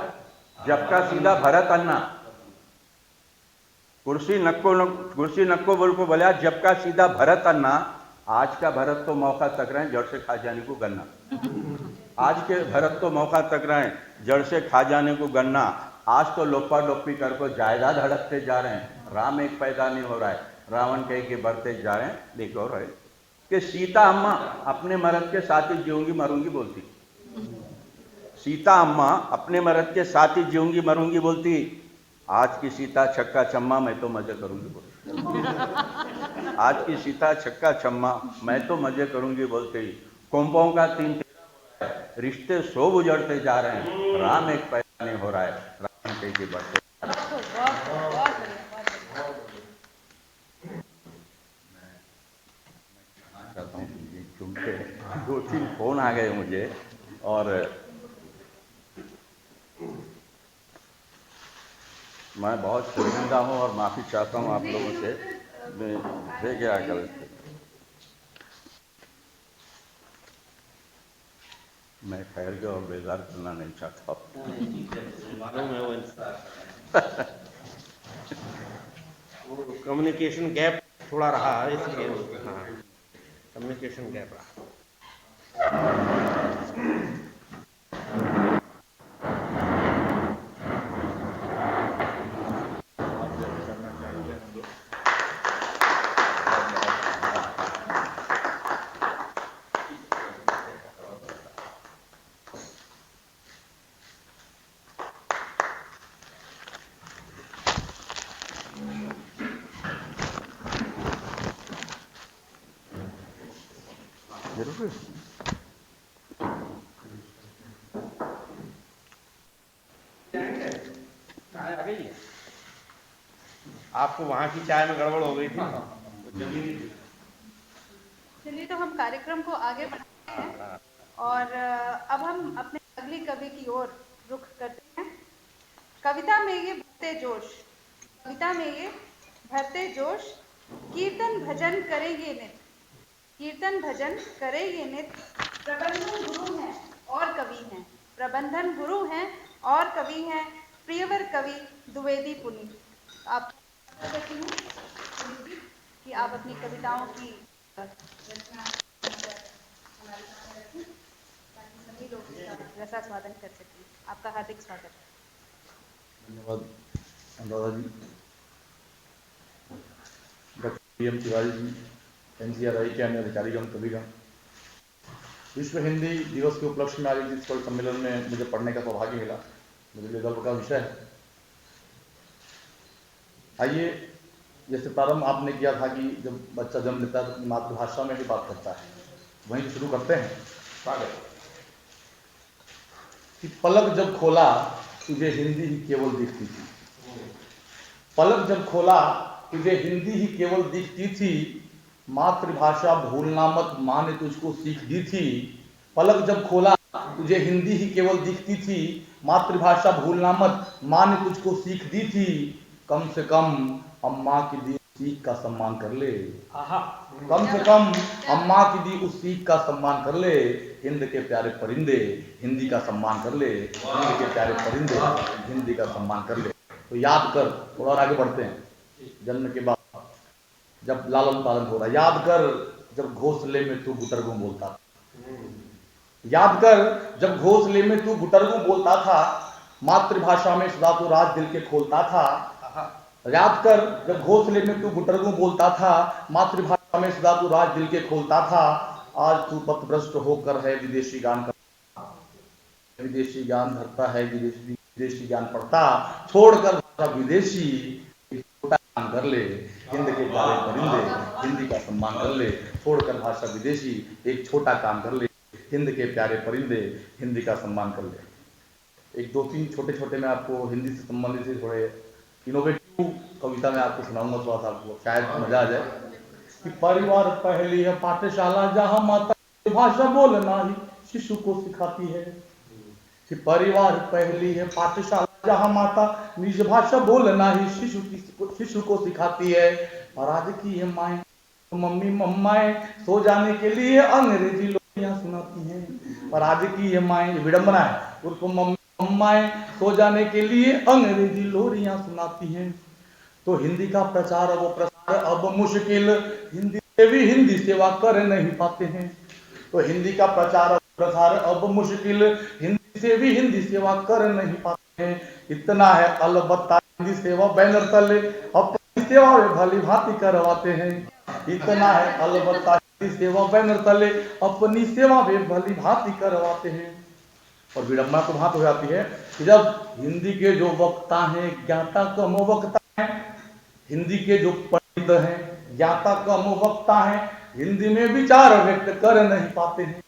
जब का सीधा भरत अन्ना। कुर्सी नक्को बोल को बोला, जब का सीधा भरत अन्ना। आज का भरत तो मौका तक रहे हैं, जड़ से खा जाने को गन्ना। आज के भरत तो मौका तक रहे हैं, जड़ से खा जाने को गन्ना। आज तो लोपा लोपी कर को जायदाद हड़पते जा रहे हैं। राम एक पैदा नहीं हो रहा है, रावण कह के बढ़ते जा रहे हैं। देखो रहे कि सीता अम्मा अपने मर्द के साथ ही जीऊंगी मरूंगी बोलती। सीता अम्मा अपने मर्द के साथ ही जीऊंगी मरूंगी बोलती। आज की सीता छक्का छम्मा, मैं तो मजे करूंगी बोलती। आज की सीता छक्का छम्मा, मैं तो मजे करूंगी बोलती। कुंभों का 3 रिश्ते सब उजड़ते जा रहे हैं। राम एक पैदा नहीं हो रहा है, राम कह के बढ़ते। चाहता हूँ चुनके 2-3 फोन आ गए मुझे, और मैं बहुत शर्मिंदा हूँ और माफ़ी चाहता हूँ आप लोगों से। मैं क्या गलत मैं ठहर गया और बेजार करना नहीं चाहता। मालूम है वो इंसान वो कम्युनिकेशन गैप थोड़ा रहा इसलिए। हाँ, कम्युनिकेशन गैप रहा। जरूर चाय आ गई है? आपको वहां की चाय में गड़बड़ हो गई थी। चलिए, तो हम कार्यक्रम को आगे बढ़ाते हैं और अब हम अपने अगली कवि की ओर रुख करते हैं। कविता में ये भरते जोश, कविता में ये भरते जोश, कीर्तन भजन करेंगे नित, कीर्तन भजन करेंगे नित, प्रबंधन गुरु हैं और कवि हैं, प्रबंधन गुरु हैं और कवि हैं, प्रियवर कवि द्विवेदी पुनीत। आप कहती हूँ कि आप अपनी कविताओं की रचना हमारे सामने रखें ताकि सभी लोग इसका रसास्वादन कर सकें। आपका हार्दिक स्वागत है। धन्यवाद अनुराधा जी, doctor PM Tiwari ji, NCRI के अन्य अधिकारीगण, कविगण। विश्व हिंदी दिवस के उपलक्ष्य में आयोजित इस वर्ग सम्मेलन में मुझे पढ़ने का सौभाग्य मिला। मुझे लिए गर्व का विषय है। आइए, जैसे प्रारंभ आपने किया था कि जब बच्चा जन्म लेता है तो अपनी मातृभाषा में ही बात करता है, वहीं से शुरू करते हैं। स्वागत। कि पलक जब खोला तुझे हिंदी ही केवल दिखती थी, पलक जब खोला तुझे हिंदी ही केवल दिखती थी, मातृभाषा भूलना मत माँ ने तुझको सीख दी थी। पलक जब खोला तुझे हिंदी ही केवल दिखती थी, मातृभाषा भूलना मत माँ ने तुझको सीख दी थी। कम से कम अम्मा की दी सीख का सम्मान कर ले, कम से कम अम्मा की दी उस सीख का सम्मान कर ले। हिंद के प्यारे परिंदे हिंदी का सम्मान कर ले, हिंद के प्यारे परिंदे हिंदी का सम्मान कर ले। तो याद कर, थोड़ा और आगे बढ़ते हैं। जन्म के बाद जब लालन पालन हो रहा, याद कर जब घोंसले में तू गुटरगू बोलता था, याद कर जब घोंसले में तू गुटरगू बोलता था, मातृभाषा में सदा तू राज दिल के खोलता था। याद कर जब घोंसले में तू गुटरगू बोलता था, मातृभाषा में सदा तू राज दिल के खोलता था। आज तू पथभ्रष्ट होकर है विदेशी गान करता, विदेशी ज्ञान धरता है, विदेशी ज्ञान पढ़ता, छोड़कर भाषा विदेशी छोटा काम कर ले। हिंद के प्यारे परिंदे हिंदी का सम्मान कर ले, छोड़कर भाषा विदेशी एक छोटा काम कर ले। हिंद के प्यारे परिंदे हिंदी का सम्मान कर ले। एक दो तीन छोटे छोटे मैं आपको हिंदी से संबंधित थोड़े इनोवेटिव कविता में आपको सुनाऊंगा, थोड़ा सा आपको शायद मजा आ जाए। कि परिवार पहली है पाठशाला जहाँ माता भाषा बोलना ही शिशु को सिखाती है। कि परिवार पहली है पाठशाला जहाँ माता निज भाषा बोलना ही शिशु को सिखाती है। और आज की ये माएँ मम्मी मम्माएं सो जाने के लिए अंग्रेजी लोरियां सुनाती हैं। और आज की ये माएँ, विडंबना है, उसको मम्मी मम्माएं सो जाने के लिए अंग्रेजी लोरियां सुनाती हैं। तो हिंदी का प्रचार वो प्रसार अब मुश्किल, हिंदी से भी हिंदी सेवा कर नहीं पाते हैं। तो हिंदी का प्रचार प्रसार अब मुश्किल, हिंदी से भी हिंदी सेवा कर नहीं पाते हैं। इतना है अलबत्ता हिंदी सेवा बैनर तले अपनी सेवा वे भली भांति करवाते हैं। इतना है अलबत्ता हिंदी सेवा बैनर तले अपनी सेवा वे भली भांति करवाते हैं। और विडंबना तो वहां हो जाती है कि जब हिंदी के जो वक्ता हैं ज्ञाता कम वक्ता हैं, हिंदी के जो पंडित हैं ज्ञाता कम वक्ता हैं, हिंदी में विचार व्यक्त कर नहीं पाते हैं।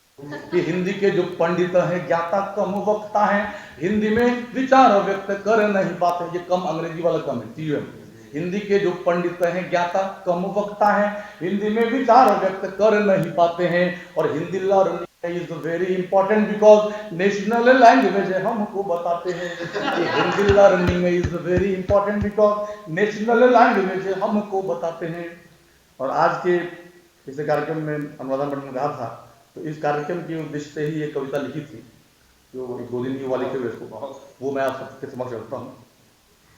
कि हिंदी के जो पंडित हैं ज्ञाता कम वक्ता हैं, हिंदी में विचार व्यक्त कर नहीं पाते। ये कम अंग्रेजी वाला कम है। हिंदी के जो पंडित हैं ज्ञाता कम वक्ता हैं, हिंदी में विचार व्यक्त कर नहीं पाते हैं। और Hindi learning is very important because national language हमको बताते हैं। कि Hindi learning is very important because national language हमको बताते हैं। और आज के इस कार्यक्रम में अनुवादन मैडम ने कहा था तो इस कार्यक्रम के उद्देश्य से ही ये कविता लिखी थी, जो एक 2 दिन की वाली थी उसको, वो मैं आप सबके समक्ष रखता हूँ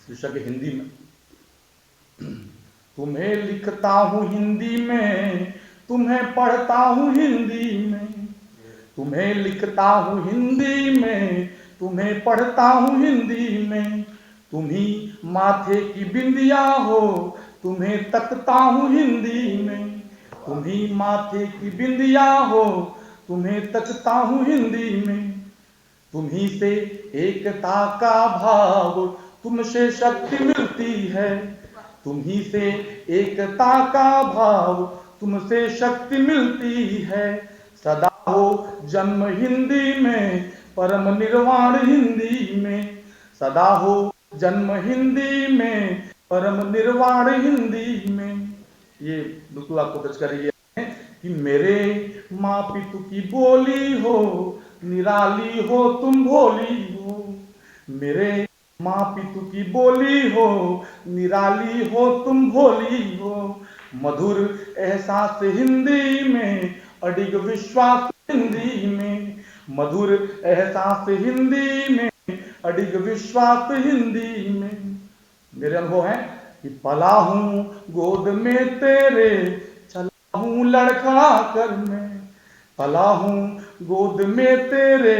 शीर्षक है हिंदी में। तुम्हें लिखता हूँ हिंदी में, तुम्हें पढ़ता हूँ हिंदी में, तुम्हें लिखता हूँ हिंदी में, तुम्हें पढ़ता हूँ हिंदी में, तुम्ही माथे की बिंदिया हो, तुम्हें तकता हूँ हिंदी में, तुम्ही माथे की बिंदिया हो, तुम्हें तकता हूँ हिंदी में, तुम्ही से एकता का भाव, तुमसे शक्ति मिलती है, तुम्ही से एकता का भाव, तुमसे शक्ति मिलती है, सदा हो जन्म हिंदी में, परम निर्वाण हिंदी में, सदा हो जन्म हिंदी में, परम निर्वाण हिंदी में। ये बिल्कुल आपको टच करेगी कि मेरे माँ पितु की बोली हो, निराली हो तुम भोली हो, मेरे माँ पितु की बोली हो, निराली हो तुम भोली हो, मधुर एहसास हिंदी में, अडिग विश्वास हिंदी में, मधुर एहसास हिंदी में, अडिग विश्वास हिंदी में। मेरे अनुभव है कि पला हूँ गोद में तेरे, चला हूँ लड़खड़ा कर मैं, पला हूँ गोद में तेरे,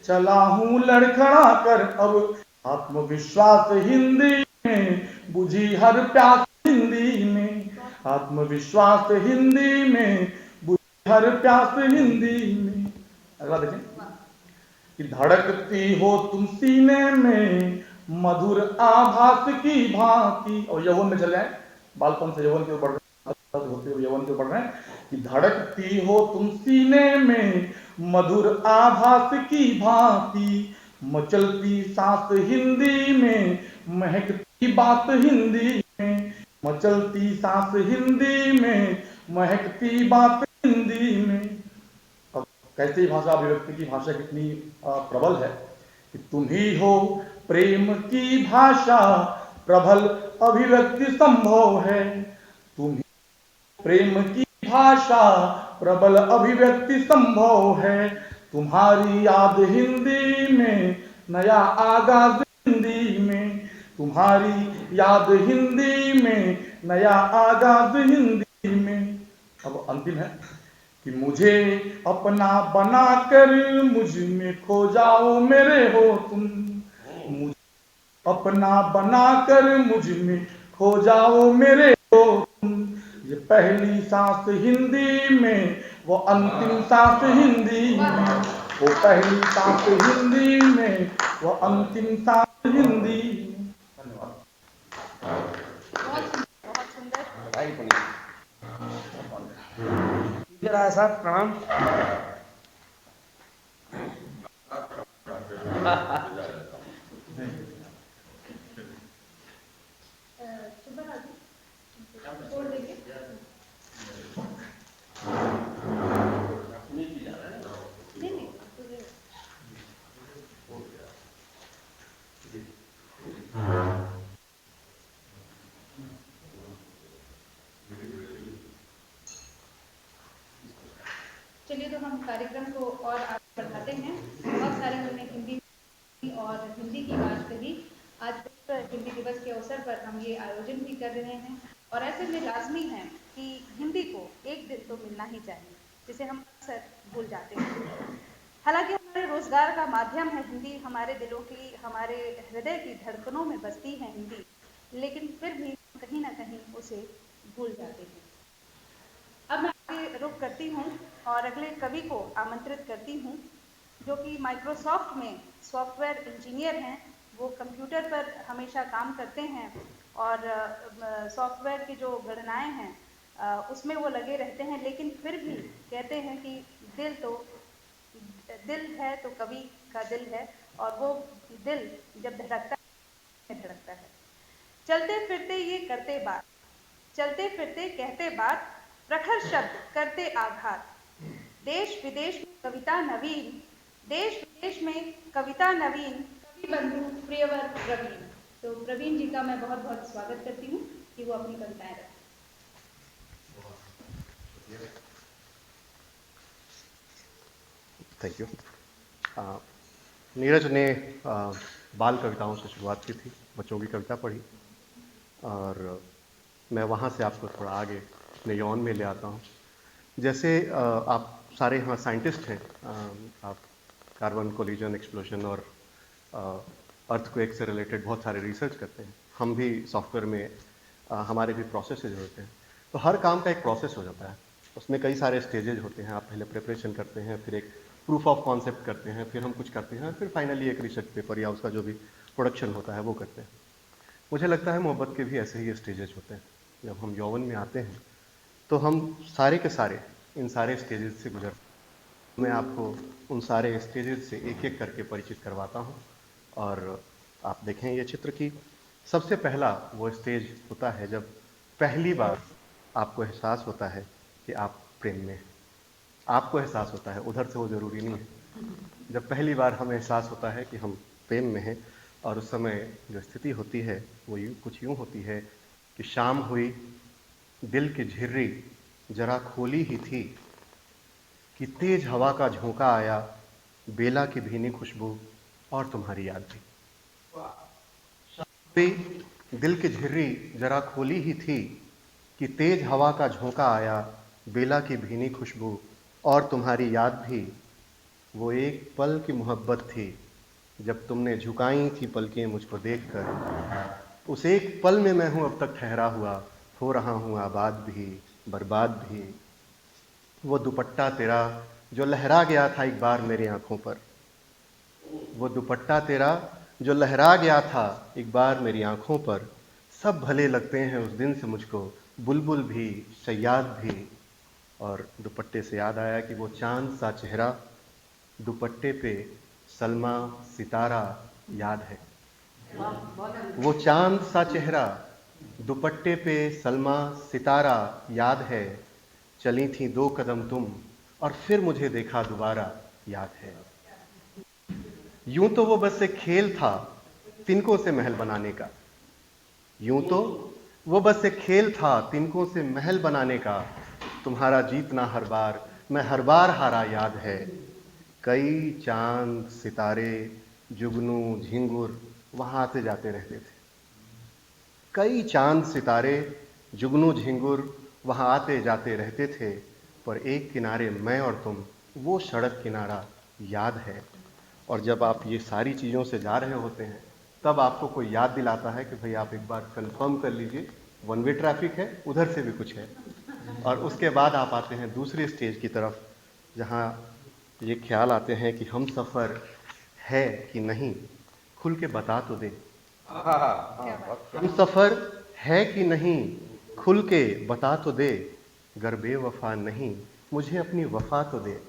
चला हूँ लड़खड़ा कर, अब आत्मविश्वास हिंदी में, बुझी हर प्यास हिंदी में, आत्मविश्वास हिंदी में, बुझी हर प्यास हिंदी में। अगला देखें कि धड़कती हो तुम सीने में, मधुर आभास की भांति, और यौवन में चले आए, बालपन से यौवन की ओर बढ़ रहे होते हुए यौवन की ओर बढ़ रहे हैं, कि धड़कती हो तुम सीने में, मधुर आभास की भांति, मचलती सांस हिंदी में, महकती बात हिंदी में, मचलती सांस हिंदी में, महकती बात हिंदी में। अब कैसे भाषा अभिव्यक्ति की भाषा कितनी प्रबल है कि तुम ही हो प्रेम की भाषा, प्रबल अभिव्यक्ति संभव है, तुम ही प्रेम की भाषा, प्रबल अभिव्यक्ति संभव है, तुम्हारी याद हिंदी में, नया आगाज हिंदी में, तुम्हारी याद हिंदी में, नया आगाज हिंदी में। अब अंतिम है कि मुझे अपना बनाकर मुझ में खो जाओ मेरे हो तुम, मुझे अपना बनाकर मुझ में खो जाओ मेरे हो तुम, ये पहली सांस हिंदी में, वो अंतिम सांस हिंदी में, वो पहली सांस हिंदी में, वो अंतिम सांस हिंदी में। धन्यवाद। बहुत सुंदर। राय साहब प्रणाम। छोड़ देंगे। नहीं नहीं चलिए, तो हम कार्यक्रम को और आगे बढ़ाते हैं। बहुत सारे हमने हिंदी और हिंदी की बात कही। आज हिंदी दिवस के अवसर पर हम ये आयोजन भी कर रहे हैं, और ऐसे में लाजमी है कि हिंदी को एक दिन तो मिलना ही चाहिए, जिसे हम अक्सर भूल जाते हैं। हालांकि हमारे रोजगार का माध्यम है हिंदी, हमारे दिलों की, हमारे हृदय की धड़कनों में बसती है हिंदी, लेकिन फिर भी कहीं ना कहीं उसे भूल जाते हैं। अब मैं आगे रुख करती हूँ और अगले कवि को आमंत्रित करती हूँ, जो कि माइक्रोसॉफ्ट में सॉफ्टवेयर इंजीनियर हैं। वो कंप्यूटर पर हमेशा काम करते हैं और सॉफ्टवेयर की जो गणनाएं हैं उसमें वो लगे रहते हैं, लेकिन फिर भी कहते हैं कि दिल है तो कवि का दिल है, और वो दिल जब धड़कता है। चलते फिरते ये करते बात, चलते फिरते कहते बात, प्रखर शब्द करते आघात, देश विदेश में कविता नवीन, देश विदेश में कविता नवीन, कवि बंधु प्रियवर प्रवीण। तो प्रवीण जी का मैं बहुत बहुत स्वागत करती हूँ कि वो अपनी कविताएं रखें। Thank you. नीरज ने बाल कविताओं से शुरुआत की थी, बच्चों की कविता पढ़ी, और मैं वहाँ से आपको थोड़ा आगे अपने यौन में ले आता हूँ। जैसे आप सारे यहाँ साइंटिस्ट हैं, आप कार्बन कोलिजन एक्सप्लोजन और अर्थक्वेक से रिलेटेड बहुत सारे रिसर्च करते हैं। हम भी सॉफ्टवेयर में हमारे भी प्रोसेसेज होते हैं, तो हर काम का एक प्रोसेस हो जाता है, उसमें कई सारे स्टेजेज होते हैं। आप पहले प्रिपरेशन करते हैं, फिर एक प्रूफ ऑफ कॉन्सेप्ट करते हैं, फिर हम कुछ करते हैं, फिर फाइनली एक रिसर्च पेपर या उसका जो भी प्रोडक्शन होता है वो करते हैं। मुझे लगता है मोहब्बत के भी ऐसे ही स्टेजेज होते हैं। जब हम यौवन में आते हैं तो हम सारे के सारे इन सारे स्टेजेज से गुजर, मैं आपको उन सारे स्टेजेज से एक एक करके परिचित करवाता हूँ। और आप देखें ये चित्र की सबसे पहला वो स्टेज होता है जब पहली बार आपको एहसास होता है कि आप प्रेम में हैं। आपको एहसास होता है, उधर से वो ज़रूरी नहीं है। जब पहली बार हमें एहसास होता है कि हम प्रेम में हैं, और उस समय जो स्थिति होती है वो कुछ यूँ होती है कि शाम हुई, दिल की झिर्री जरा खोली ही थी, कि तेज हवा का झोंका आया, बेला की भीनी खुशबू और तुम्हारी याद थी। दिल की झिर्री जरा खोली ही थी, कि तेज हवा का झोंका आया, बेला की भीनी खुशबू और तुम्हारी याद भी। वो एक पल की मोहब्बत थी जब तुमने झुकाई थी पलकें मुझको देखकर। उस एक पल में मैं हूँ अब तक ठहरा हुआ, हो रहा हूँ आबाद भी बर्बाद भी। वो दुपट्टा तेरा जो लहरा गया था एक बार मेरी आंखों पर, वो दुपट्टा तेरा जो लहरा गया था एक बार मेरी आंखों पर। सब भले लगते हैं उस दिन से मुझको, बुलबुल भी सयाद भी। और दुपट्टे से याद आया कि वो चांद सा चेहरा, दुपट्टे पे सलमा सितारा याद है। वो चांद सा चेहरा, दुपट्टे पे सलमा सितारा याद है। चली थी 2 कदम तुम और फिर मुझे देखा दोबारा याद है। यूं तो वो बस एक खेल था तिनकों से महल बनाने का, यूं तो वो बस एक खेल था तिनकों से महल बनाने का। तुम्हारा जीतना हर बार मैं हर बार हारा याद है। कई चांद सितारे जुगनू झिंगुर वहाँ आते जाते रहते थे। कई चांद सितारे जुगनू झिंगुर वहाँ आते जाते रहते थे, पर एक किनारे मैं और तुम, वो सड़क किनारा याद है। और जब आप ये सारी चीज़ों से जा रहे होते हैं तब आपको कोई याद दिलाता है कि भाई आप एक बार कंफर्म कर लीजिए, वन वे ट्रैफिक है, उधर से भी कुछ है। और उसके बाद आप आते हैं दूसरी स्टेज की तरफ, जहाँ ये ख्याल आते हैं कि हम सफ़र है कि नहीं, खुल के बता तो दे। हम सफ़र है कि नहीं, खुल के बता तो दे। गर बेवफा नहीं, मुझे अपनी वफा तो दे।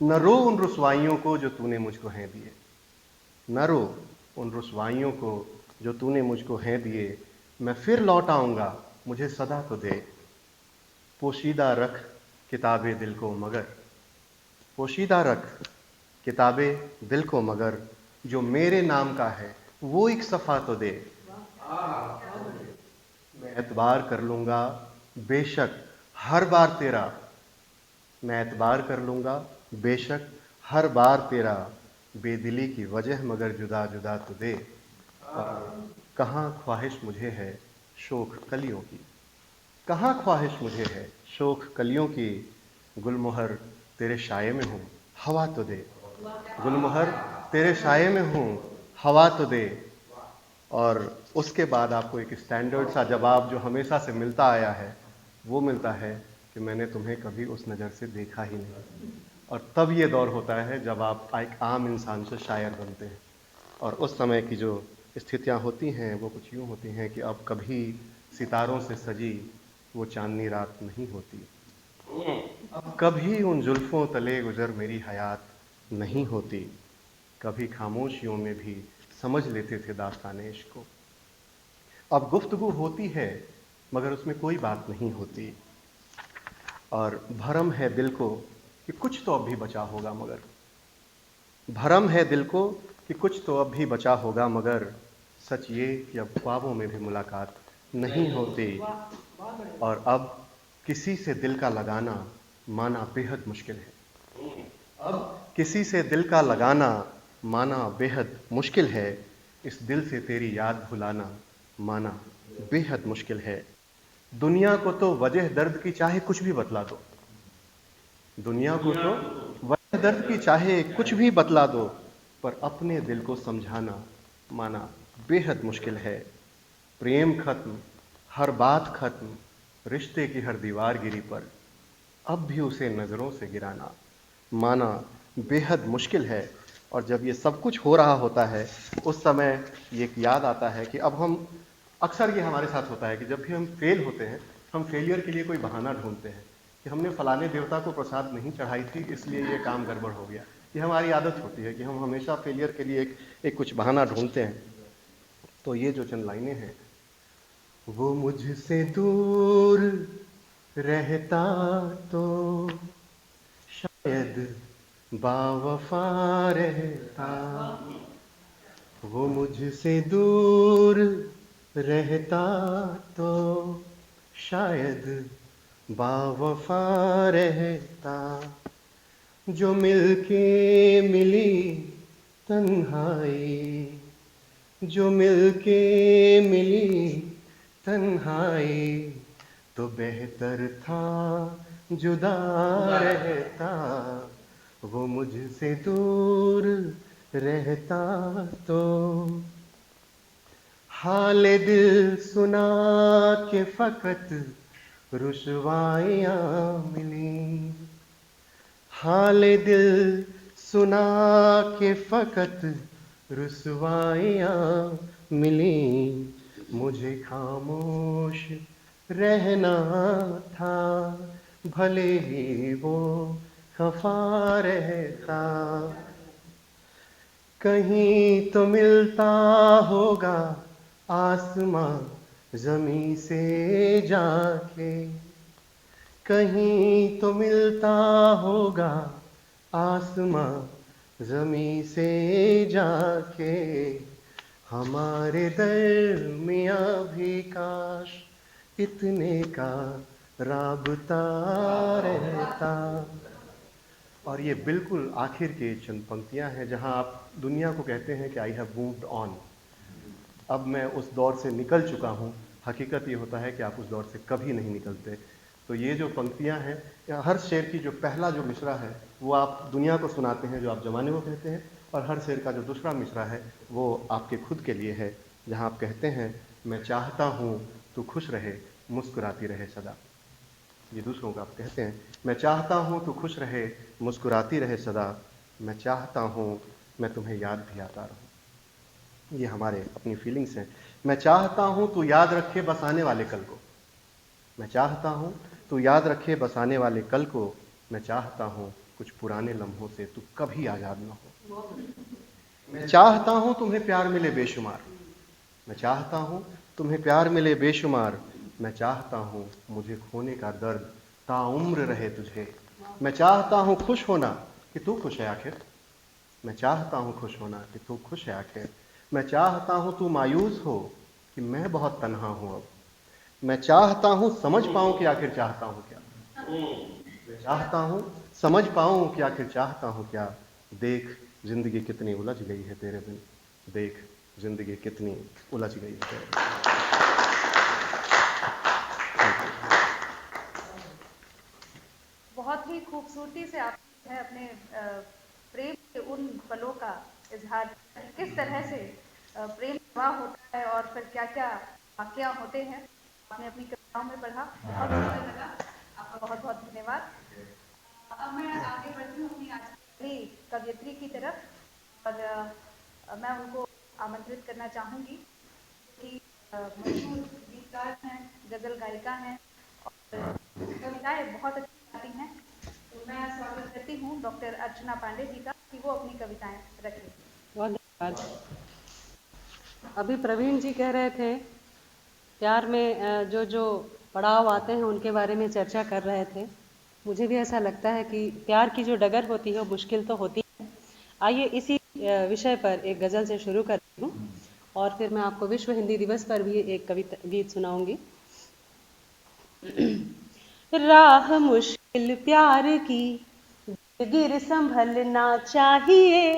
न रो उन रुसवाइयों को जो तूने मुझको हैं दिए, न रो उन रुसवाइयों को जो तूने मुझको हैं दिए। मैं फिर लौट आऊँगा, मुझे सदा तो दे। पोशीदा रख किताबे दिल को मगर, पोशीदा रख किताबे दिल को मगर, जो मेरे नाम का है वो एक सफ़ा तो दे। मैं एतबार कर लूँगा बेशक हर बार तेरा, मैं एतबार कर लूँगा बेशक हर बार तेरा। बेदिली की वजह मगर जुदा जुदा तो दे। कहाँ ख्वाहिश मुझे है शोख कलियों की, कहाँ ख्वाहिश मुझे है शोख कलियों की। गुलमोहर तेरे शाये में हूँ हवा तो दे, गुलमोहर तेरे शाये में हूँ हवा तो दे। और उसके बाद आपको एक स्टैंडर्ड सा जवाब जो हमेशा से मिलता आया है वो मिलता है कि मैंने तुम्हें कभी उस नज़र से देखा ही नहीं। और तब ये दौर होता है जब आप एक आम इंसान से शायर बनते हैं। और उस समय की जो स्थितियाँ होती हैं वो कुछ यूँ होती हैं कि अब कभी सितारों से सजी वो चांदनी रात नहीं होती, अब कभी उन जुल्फ़ों तले गुजर मेरी हयात नहीं होती। कभी खामोशियों में भी समझ लेते थे दास्ताने इश्क को। अब गुफ्तगू होती है मगर उसमें कोई बात नहीं होती। और भरम है दिल को कि कुछ तो अब भी बचा होगा मगर, भरम है दिल को कि कुछ तो अब भी बचा होगा मगर। सच ये कि अब ख्वाबों में भी मुलाकात नहीं होती। और अब किसी से दिल का लगाना माना बेहद मुश्किल है। अब किसी से दिल का लगाना माना बेहद मुश्किल है, इस दिल से तेरी याद भुलाना माना बेहद मुश्किल है। दुनिया को तो वजह दर्द की चाहे कुछ भी बतला दो, दुनिया को तो वजह दर्द की चाहे कुछ भी बतला दो, पर अपने दिल को समझाना माना बेहद मुश्किल है। प्रेम खत्म, हर बात खत्म, रिश्ते की हर दीवार गिरी पर अब भी उसे नज़रों से गिराना माना बेहद मुश्किल है। और जब ये सब कुछ हो रहा होता है उस समय ये एक याद आता है कि अब हम, अक्सर ये हमारे साथ होता है कि जब भी हम फेल होते हैं हम फेलियर के लिए कोई बहाना ढूंढते हैं कि हमने फलाने देवता को प्रसाद नहीं चढ़ाई थी इसलिए ये काम गड़बड़ हो गया। ये हमारी आदत होती है कि हम हमेशा फेलियर के लिए एक कुछ बहाना ढूंढते हैं। तो ये जो चंद लाइनें हैं, वो मुझसे दूर रहता तो शायद बावफा रहता, वो मुझसे दूर रहता तो शायद बावफा रहता, जो मिलके मिली तन्हाई, जो मिलके मिली तन्हाई, तो बेहतर था जुदा रहता, वो मुझसे दूर रहता तो। हाल दिल सुना के फकत रुसवाइयाँ मिली, हाल दिल सुना के फकत रुसवाइयाँ मिली, मुझे खामोश रहना था भले ही वो खफा रहता, कहीं तो मिलता होगा आसमां ज़मीं से जाके, कहीं तो मिलता होगा आसमां ज़मीं से जाके, हमारे दरमियाँ भी काश इतने का राबता रहता। और ये बिल्कुल आखिर के चंद पंक्तियाँ हैं जहाँ आप दुनिया को कहते हैं कि आई हैव मूव्ड ऑन, अब मैं उस दौर से निकल चुका हूँ। हकीकत ये होता है कि आप उस दौर से कभी नहीं निकलते। तो ये जो पंक्तियाँ हैं, या हर शेर की जो पहला जो मिसरा है वो आप दुनिया को सुनाते हैं, जो आप ज़माने को कहते हैं, और हर शेर का जो दूसरा मिसरा है वो आपके खुद के लिए है, जहाँ आप कहते हैं मैं चाहता हूँ तू खुश रहे मुस्कुराती रहे सदा। ये दूसरों का आप कहते हैं, मैं चाहता हूँ तू खुश रहे मुस्कुराती रहे सदा, मैं चाहता हूँ मैं तुम्हें याद भी आता रहूँ। ये हमारे अपनी फीलिंग्स हैं। मैं चाहता हूँ तू याद रखे बस आने वाले कल को, मैं चाहता हूँ तू याद रखे बस आने वाले कल को, मैं चाहता हूँ कुछ पुराने लम्हों से तू कभी आज़ाद न हो। मैं चाहता हूँ तुम्हें प्यार मिले बेशुमार, मैं चाहता हूँ तुम्हें प्यार मिले बेशुमार, मैं चाहता हूँ मुझे खोने का दर्द ताउम्र रहे तुझे, मैं चाहता हूँ खुश होना कि तू खुश है आखिर, मैं चाहता हूँ खुश होना कि तू खुश है आखिर, मैं चाहता हूँ तू मायूस हो कि मैं बहुत तन्हा हूँ अब, मैं चाहता हूँ समझ पाऊँ कि आखिर चाहता हूँ क्या, मैं चाहता हूँ समझ पाऊँ कि आखिर चाहता हूँ क्या, देख जिंदगी कितनी उलझ गई है तेरे बिन, देख जिंदगी कितनी उलझ गई है तेरे बिन। बहुत ही खूबसूरती से आप है अपने प्रेम के उन पलों का इजहार, किस तरह से प्रेम विवाह होता है और फिर क्या क्या वाकया होते हैं, आपने अपनी कविताओं में पढ़ा। बहुत सुंदर लगा, आपका बहुत बहुत धन्यवाद। अब मैं आगे बढ़ती हूँ अपनी आज की कवियत्री की तरफ, और मैं उनको आमंत्रित करना चाहूँगी कि मशहूर गीतकार हैं, गज़ल गायिका हैं और कविताएं बहुत अच्छी गाती हैं। तो मैं स्वागत करती हूँ डॉक्टर अर्चना पांडे जी का कि वो अपनी कविताएं रखें। बहुत धन्यवाद। अभी प्रवीण जी कह रहे थे प्यार में जो जो पड़ाव आते हैं उनके बारे में चर्चा कर रहे थे। मुझे भी ऐसा लगता है कि प्यार की जो डगर होती है वो मुश्किल तो होती है। आइए इसी विषय पर एक गज़ल से शुरू करती हूँ और फिर मैं आपको विश्व हिंदी दिवस पर भी एक कविता गीत सुनाऊंगी। राह मुश्किल प्यार की गिर संभलना चाहिए,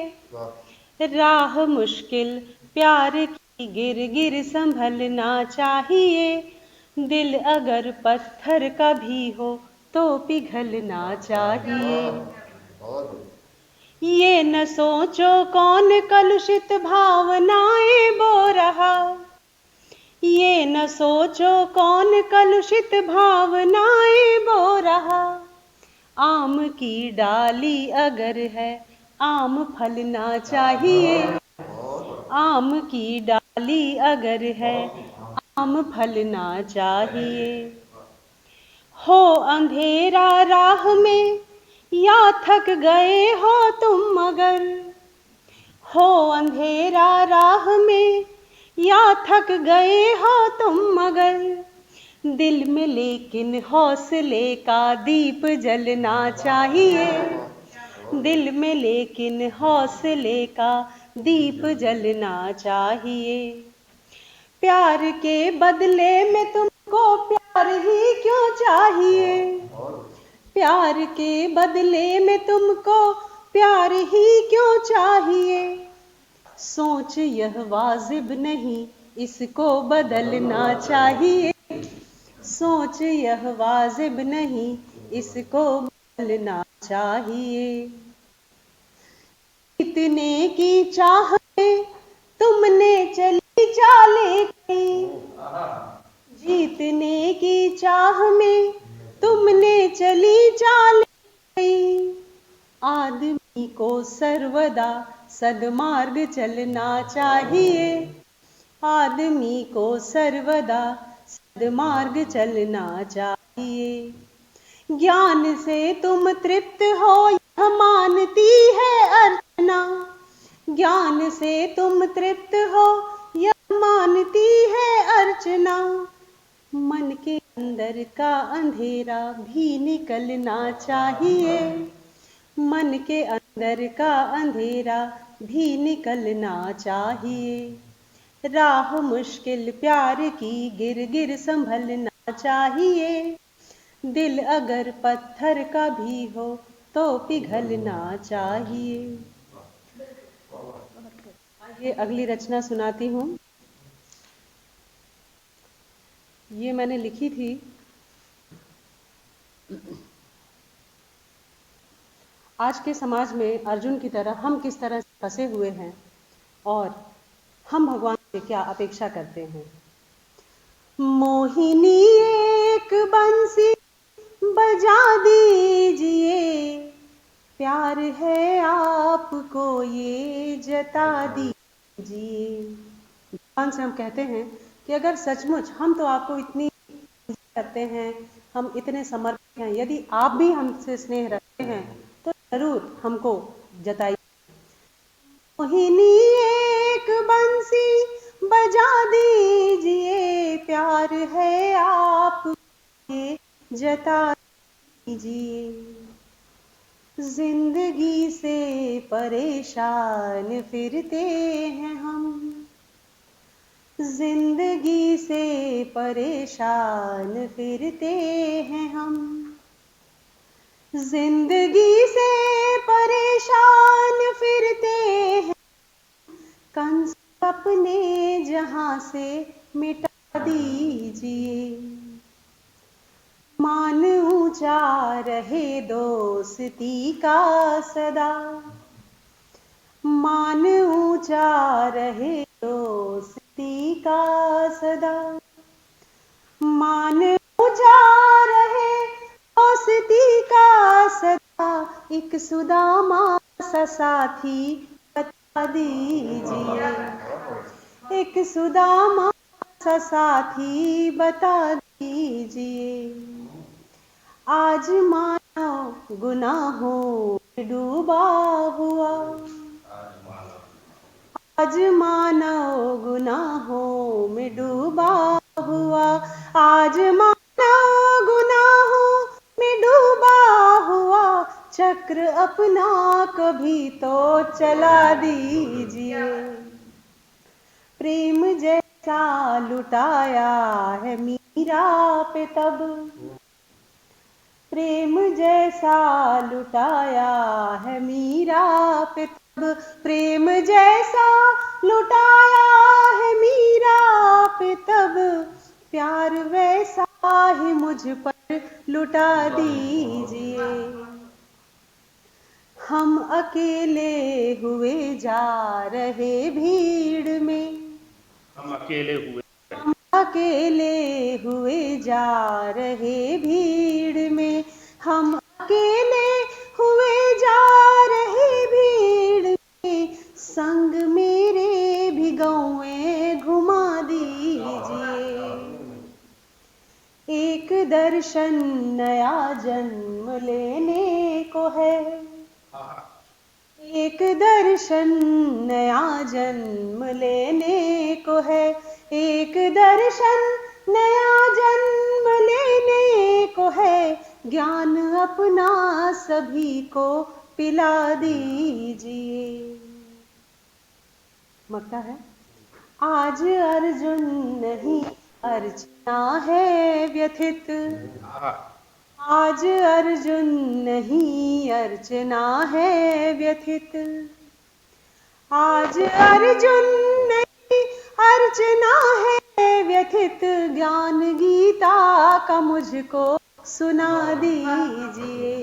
राह मुश्किल प्यार की गिर गिर संभलना चाहिए, दिल अगर पत्थर का भी हो तो पिघलना चाहिए। ये न सोचो कौन कलुषित भावनाएं बो रहा, ये न सोचो कौन कलुषित भावनाएं बो रहा, आम की डाली अगर है आम फलना चाहिए, आम की डाली अगर है आम फलना चाहिए। हो अंधेरा राह में या थक गए हो तुम मगर, हो अंधेरा राह में या थक गए हो तुम मगर, दिल में लेकिन हौसले का दीप जलना चाहिए, दिल में लेकिन हौसले का दीप जलना चाहिए। प्यार के बदले में तुमको प्यार ही क्यों चाहिए, प्यार के बदले में तुमको प्यार ही क्यों चाहिए, सोच यह वाजिब नहीं इसको बदलना चाहिए, सोच यह वाजिब नहीं इसको बदलना चाहिए। जीतने की चाह में तुमने चली चालें कई, जीतने की चाह में तुमने चली चालें कई, आदमी को सर्वदा सद्मार्ग चलना चाहिए, आदमी को सर्वदा सद्मार्ग चलना चाहिए। ज्ञान से तुम तृप्त हो यह मानती है अर्चना, ज्ञान से तुम तृप्त हो यह मानती है अर्चना, मन के अंदर का अंधेरा भी निकलना चाहिए, मन के अंदर का अंधेरा भी निकलना चाहिए। राह मुश्किल प्यार की गिर गिर संभलना चाहिए, दिल अगर पत्थर का भी हो तो पिघलना चाहिए। ये अगली रचना सुनाती हूँ। ये मैंने लिखी थी आज के समाज में अर्जुन की तरह हम किस तरह से फंसे हुए हैं और हम भगवान से क्या अपेक्षा करते हैं। मोहिनी एक बंसी बजा दीजिए, प्यार है आपको ये जता दीजिए। भगवान से हम कहते हैं कि अगर सचमुच हम तो आपको इतनी करते हैं, हम इतने समर्पित हैं, यदि आप भी हमसे स्नेह रखते हैं तो जरूर हमको जताइए। मोहिनी एक बंसी बजा दीजिए, प्यार है आपको ये जता दीजिए। जिंदगी से परेशान फिरते हैं हम, जिंदगी से परेशान फिरते हैं हम, जिंदगी से परेशान फिरते हैं, कंस अपने जहां से मिटा दीजिए। मान ऊंचा रहे दोस्ती का सदा, मान ऊंचा रहे दोस्ती का सदा, मान ऊंचा रहे दोस्ती का सदा, एक सुदामा सा साथी बता दीजिए, एक सुदामा सा साथी बता दीजिए। आज मानव गुनाहों में डूबा हुआ, आज मानव गुनाहों में डूबा हुआ, आज मानव गुनाहों में डूबा हुआ, चक्र अपना कभी तो चला दीजिए। प्रेम जैसा लुटाया है मीरा पे तब, प्रेम जैसा लुटाया है मीरा पे तब, प्रेम जैसा लुटाया है मीरा पे तब, प्यार वैसा ही मुझ पर लुटा दीजिए। हम अकेले हुए जा रहे भीड़ में, हम अकेले हुए, अकेले हुए जा रहे भीड़ में, हम अकेले हुए जा रहे भीड़ में, संग मेरे भी गौएं घुमा दीजिए। एक दर्शन नया जन्म लेने को है, एक दर्शन नया जन्म लेने को है, एक दर्शन नया जन्म लेने को है, ज्ञान अपना सभी को पिला दीजिए। मक्का है, आज अर्जुन नहीं अर्चना है व्यथित, आज अर्जुन नहीं अर्चना है व्यथित, आज अर्जुन नहीं अर्चना है व्यथित, ज्ञान गीता का मुझको सुना दीजिए,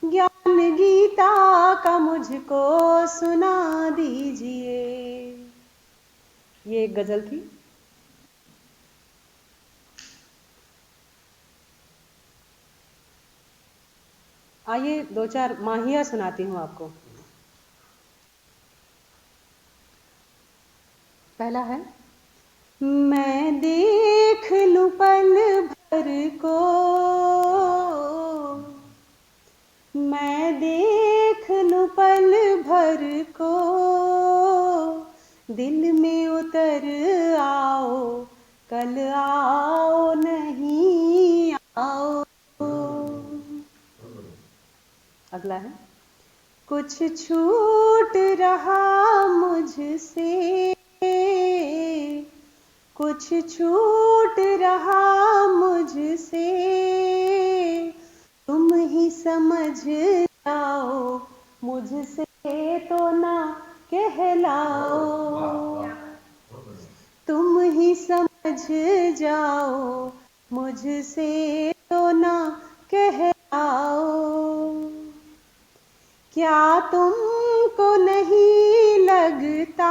ज्ञान गीता का मुझको सुना दीजिए। ये एक गजल थी। आइए दो चार माहिया सुनाती हूँ आपको। पहला है, मैं देख लूं पल भर को, मैं देख लूं पल भर को, दिल में उतर आओ, कल आओ नहीं आओ। अगला है, कुछ छूट रहा मुझसे, कुछ छूट रहा मुझसे, तुम ही समझ जाओ, मुझसे तो ना कहलाओ, तुम ही समझ जाओ, मुझसे तो ना कहलाओ। क्या तुमको नहीं लगता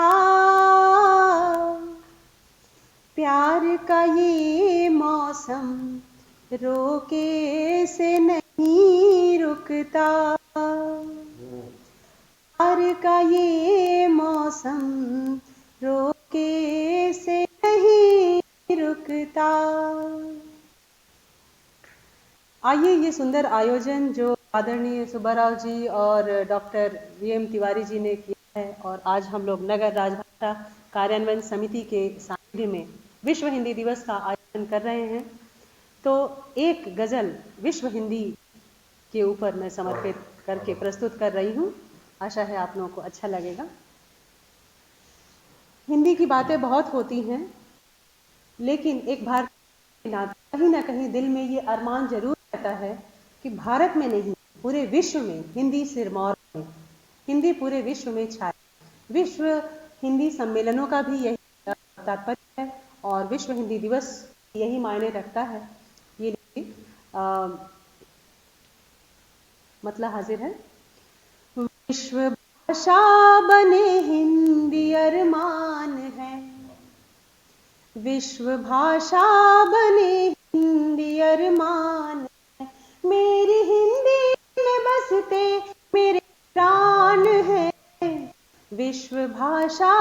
प्यार का ये मौसम रोके से नहीं रुकता, प्यार का ये मौसम रोके से नहीं रुकता। आइए ये सुंदर आयोजन जो आदरणीय सुब्बाराव जी और डॉक्टर वीएम तिवारी जी ने किया है, और आज हम लोग नगर राजभाषा कार्यान्वयन समिति के सानिध्य में विश्व हिंदी दिवस का आयोजन कर रहे हैं, तो एक गजल विश्व हिंदी के ऊपर मैं समर्पित करके प्रस्तुत कर रही हूँ। आशा है आप लोगों को अच्छा लगेगा। हिंदी की बातें बहुत होती हैं, लेकिन एक भारतीय के नाते कहीं ना कहीं दिल में ये अरमान जरूर रहता है कि भारत में नहीं पूरे विश्व में हिंदी सिरमौर में, हिंदी पूरे विश्व में छाए। विश्व हिंदी सम्मेलनों का भी यही तात्पर्य है और विश्व हिंदी दिवस यही मायने रखता है। ये मतलब हाजिर है। विश्व भाषा बने हिंदी अरमान है, विश्व भाषा बने हिंदी अरमान है, मेरी हिंदी में बसते मेरे प्राण है, विश्व भाषा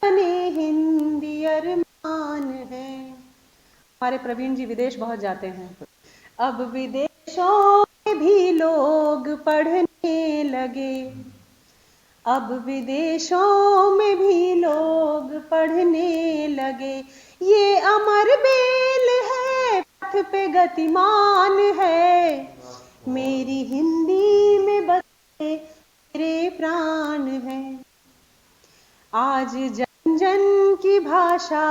बने हिंदी अरमान है। हमारे प्रवीण जी विदेश बहुत जाते हैं, अब विदेशों में भी लोग पढ़ने लगे, अब विदेशों में भी लोग पढ़ने लगे, ये अमर बेल है पथ पे गतिमान है, मेरी हिंदी में बसे मेरे प्राण है। आज जन जन की भाषा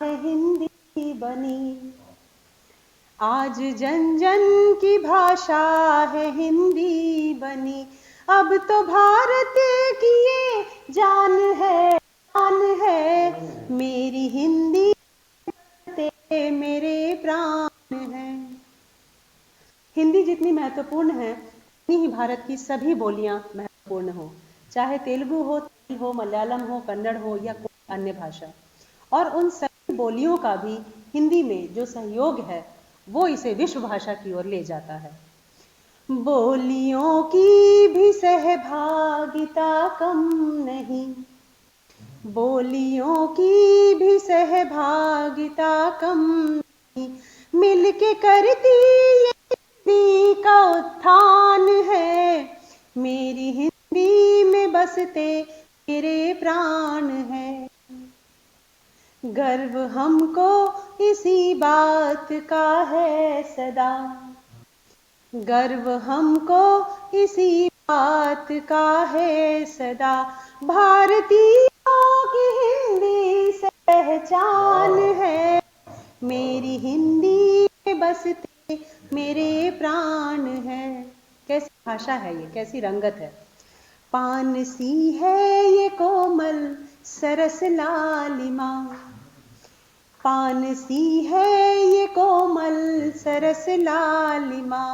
है हिंदी बनी, आज जन जन की भाषा है हिंदी बनी, अब तो भारत की ये जान है, मेरी हिंदी ते मेरे प्राण है। हिंदी जितनी महत्वपूर्ण है उतनी ही भारत की सभी बोलियां महत्वपूर्ण हो, चाहे तेलुगु हो, तमिल हो, मलयालम हो, कन्नड़ हो या कोई अन्य भाषा। और उन सभी बोलियों का भी हिंदी में जो सहयोग है वो इसे विश्व भाषा की ओर ले जाता है। बोलियों की भी सहभागिता कम नहीं, बोलियों की भी सहभागिता कम नहीं, मिलके करती ये हिंदी का उत्थान है, मेरी हिंदी में बसते मेरे प्राण है। गर्व हमको इसी बात का है सदा, गर्व हमको इसी बात का है सदा, भारतीयों की हिंदी से पहचान है, मेरी हिंदी में बसते मेरे प्राण है। कैसी भाषा है ये, कैसी रंगत है। पान सी है ये कोमल सरस लालिमा, पान सी है ये कोमल सरस लालिमा,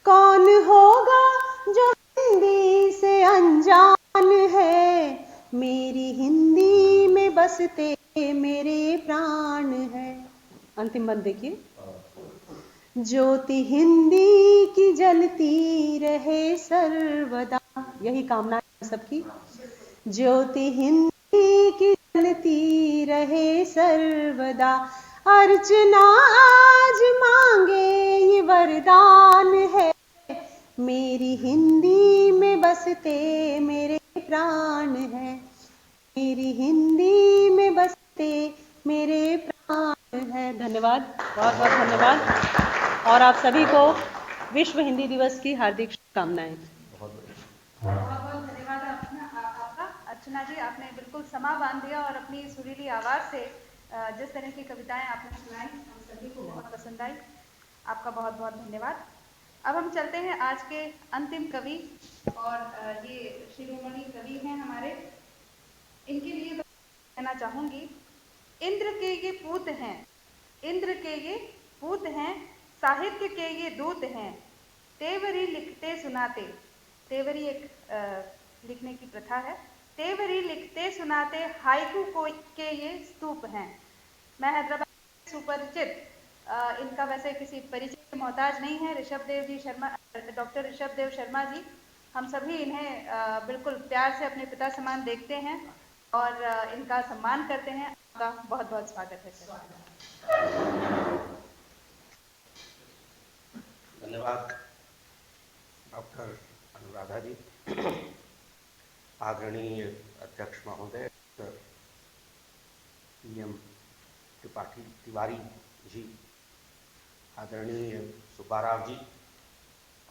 कौन होगा जो हिंदी से अनजान है, मेरी हिंदी में बसते मेरे प्राण है। अंतिम बंद देखिए। ज्योति हिंदी की जलती रहे सर्वदा, यही कामना है सबकी। ज्योति हिंदी की जलती रहे सर्वदा, अर्चना आज मांगे ये वरदान है, मेरी हिंदी में बसते मेरे प्राण है, मेरी हिंदी में बसते मेरे प्राण है। धन्यवाद, बहुत बहुत धन्यवाद। और आप सभी को विश्व हिंदी दिवस की हार्दिक शुभकामनाएं। बहुत बहुत धन्यवाद आपका अर्चना जी, आपने बिल्कुल समा बांध दिया और अपनी सुरीली आवाज़ से जिस तरह की कविताएं आपने सुनाई हम सभी को बहुत पसंद आई। आपका बहुत बहुत धन्यवाद। अब हम चलते हैं आज के अंतिम कवि, और ये शिरोमणि कवि हैं हमारे। इनके लिए तो कहना चाहूँगी, इंद्र के ये पूत हैं, इंद्र के ये पूत हैं, साहित्य के ये दूत हैं, तेवरी लिखते सुनाते, तेवरी एक लिखने की प्रथा है, तेवरी लिखते सुनाते हाइकू को के ये स्तूप हैं। मैं हैदराबाद सुपरिचित, इनका वैसे किसी परिचय के मोहताज नहीं है, ऋषभदेव जी शर्मा, डॉक्टर ऋषभदेव शर्मा जी। हम सभी इन्हें बिल्कुल प्यार से अपने पिता समान देखते हैं और इनका सम्मान करते हैं। आपका बहुत बहुत स्वागत है सर। धन्यवाद डॉक्टर अनुराधा जी, आदरणीय अध्यक्ष महोदय PM त्रिपाठी तिवारी जी, आदरणीय सुब्बाराव जी,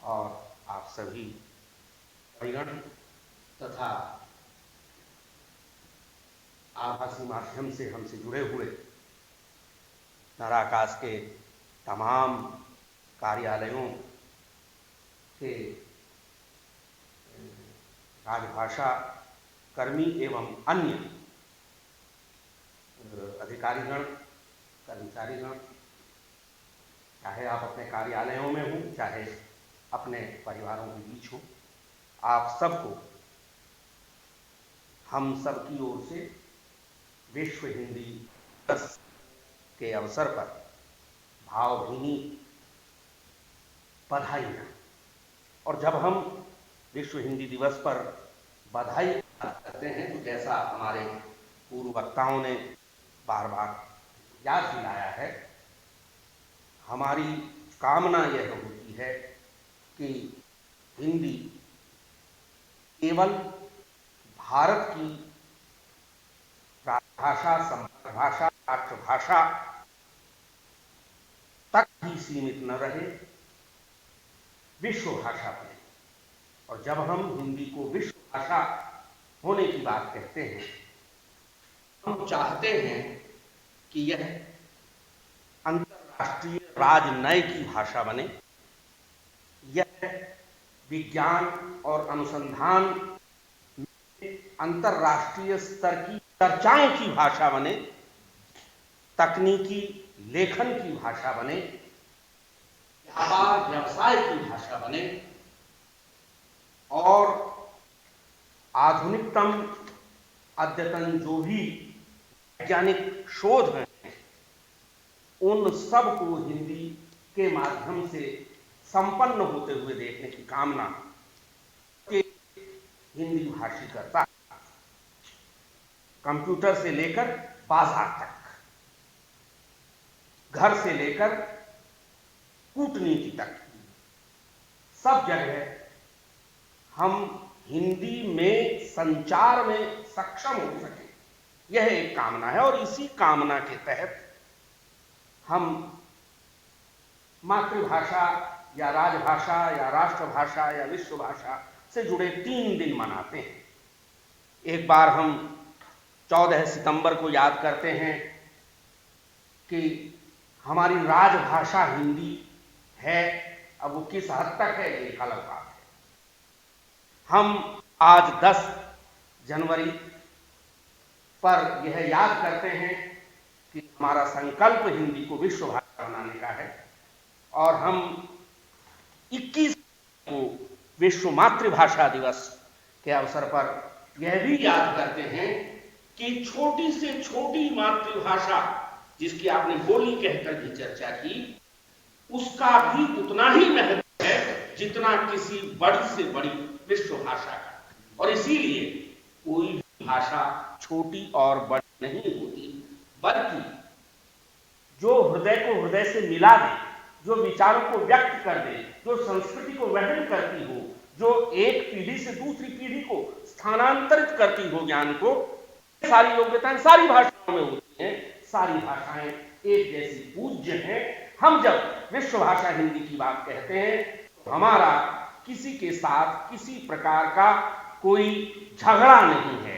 और आप सभी परिगण तथा आभासी माध्यम से हमसे जुड़े हुए नाराकाश के तमाम कार्यालयों के राजभाषा कर्मी एवं अन्य अधिकारीगण, कर्मचारीगण, चाहे आप अपने कार्यालयों में हों, चाहे अपने परिवारों के बीच हों, आप सबको हम सब की ओर से विश्व हिंदी दिवस के अवसर पर भावभीनी बधाइयाँ। और जब हम विश्व हिंदी दिवस पर बधाई करते हैं तो जैसा हमारे पूर्व वक्ताओं ने बार बार याद दिलाया है, हमारी कामना यह होती है कि हिंदी केवल भारत की राजभाषा, संपर्क भाषा, राष्ट्रभाषा तक ही सीमित न रहे, विश्व भाषा बने। और जब हम हिंदी को विश्व भाषा होने की बात कहते हैं, हम चाहते हैं कि यह अंतर्राष्ट्रीय राष्ट्रीय राजनय की भाषा बने, यह विज्ञान और अनुसंधान में अंतर्राष्ट्रीय स्तर की चर्चाओं की भाषा बने, तकनीकी लेखन की भाषा बने, व्यापार व्यवसाय की भाषा बने और आधुनिकतम अद्यतन जो भी वैज्ञानिक शोध हैं उन सब को हिंदी के माध्यम से संपन्न होते हुए देखने की कामना के हिंदी भाषी करता है। कंप्यूटर से लेकर बाजार तक, घर से लेकर कूटनीति तक, सब जगह हम हिंदी में संचार में सक्षम हो सके, यह एक कामना है। और इसी कामना के तहत हम मातृभाषा या राजभाषा या राष्ट्रभाषा या विश्व भाषा से जुड़े 3 दिन मनाते हैं। एक बार हम 14 सितंबर को याद करते हैं कि हमारी राजभाषा हिंदी है, अब वो किस हद तक है ये एक अलग बात है। हम आज 10 जनवरी पर यह याद करते हैं कि हमारा संकल्प हिंदी को विश्व भाषा बनाने का है और हम 21 को विश्व मातृभाषा दिवस के अवसर पर यह भी याद करते हैं कि छोटी से छोटी मातृभाषा जिसकी आपने बोली कहकर भी चर्चा की, उसका भी उतना ही महत्व है जितना किसी बड़ी से बड़ी विश्व भाषा का। और इसीलिए कोई भी भाषा छोटी और बड़ी नहीं होती, बल्कि जो हृदय को हृदय से मिला दे, जो विचारों को व्यक्त कर दे, जो संस्कृति को वहन करती हो, जो एक पीढ़ी से दूसरी पीढ़ी को स्थानांतरित करती हो ज्ञान को, सारी योग्यताएं सारी भाषाओं में होती हैं। सारी भाषाएं एक जैसी पूज्य हैं। हम जब विश्व भाषा हिंदी की बात कहते हैं तो हमारा किसी के साथ किसी प्रकार का कोई झगड़ा नहीं है।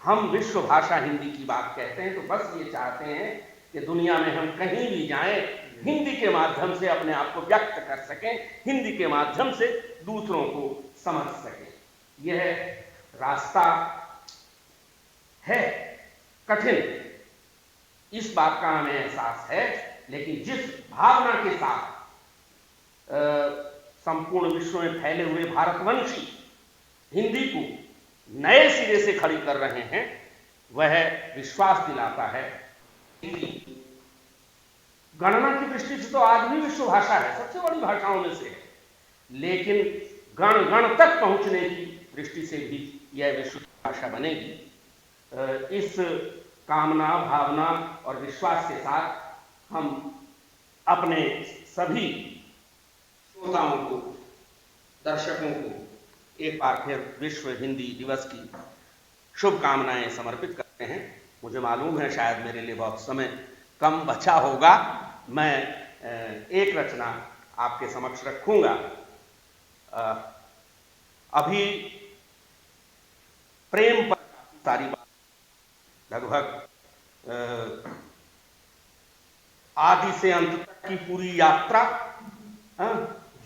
हम विश्व भाषा हिंदी की बात कहते हैं तो बस ये चाहते हैं कि दुनिया में हम कहीं भी जाएं, हिंदी के माध्यम से अपने आप को व्यक्त कर सकें, हिंदी के माध्यम से दूसरों को समझ सकें। यह रास्ता है कठिन, इस बात का हमें एहसास है, लेकिन जिस भावना के साथ संपूर्ण विश्व में फैले हुए भारतवंशी हिंदी को नए सिरे से खड़ी कर रहे हैं, वह विश्वास दिलाता है। हिंदी गणना की दृष्टि से तो आज भी विश्व भाषा है, सबसे बड़ी भाषाओं में से है, लेकिन गण तक पहुंचने की दृष्टि से भी यह विश्व भाषा बनेगी। इस कामना, भावना और विश्वास के साथ हम अपने सभी श्रोताओं को, दर्शकों को एक बार फिर विश्व हिंदी दिवस की शुभकामनाएं समर्पित करते हैं। मुझे मालूम है शायद मेरे लिए बहुत समय कम बचा होगा, मैं एक रचना आपके समक्ष रखूंगा। अभी प्रेम पर सारी बात, लगभग आदि से अंत तक की पूरी यात्रा,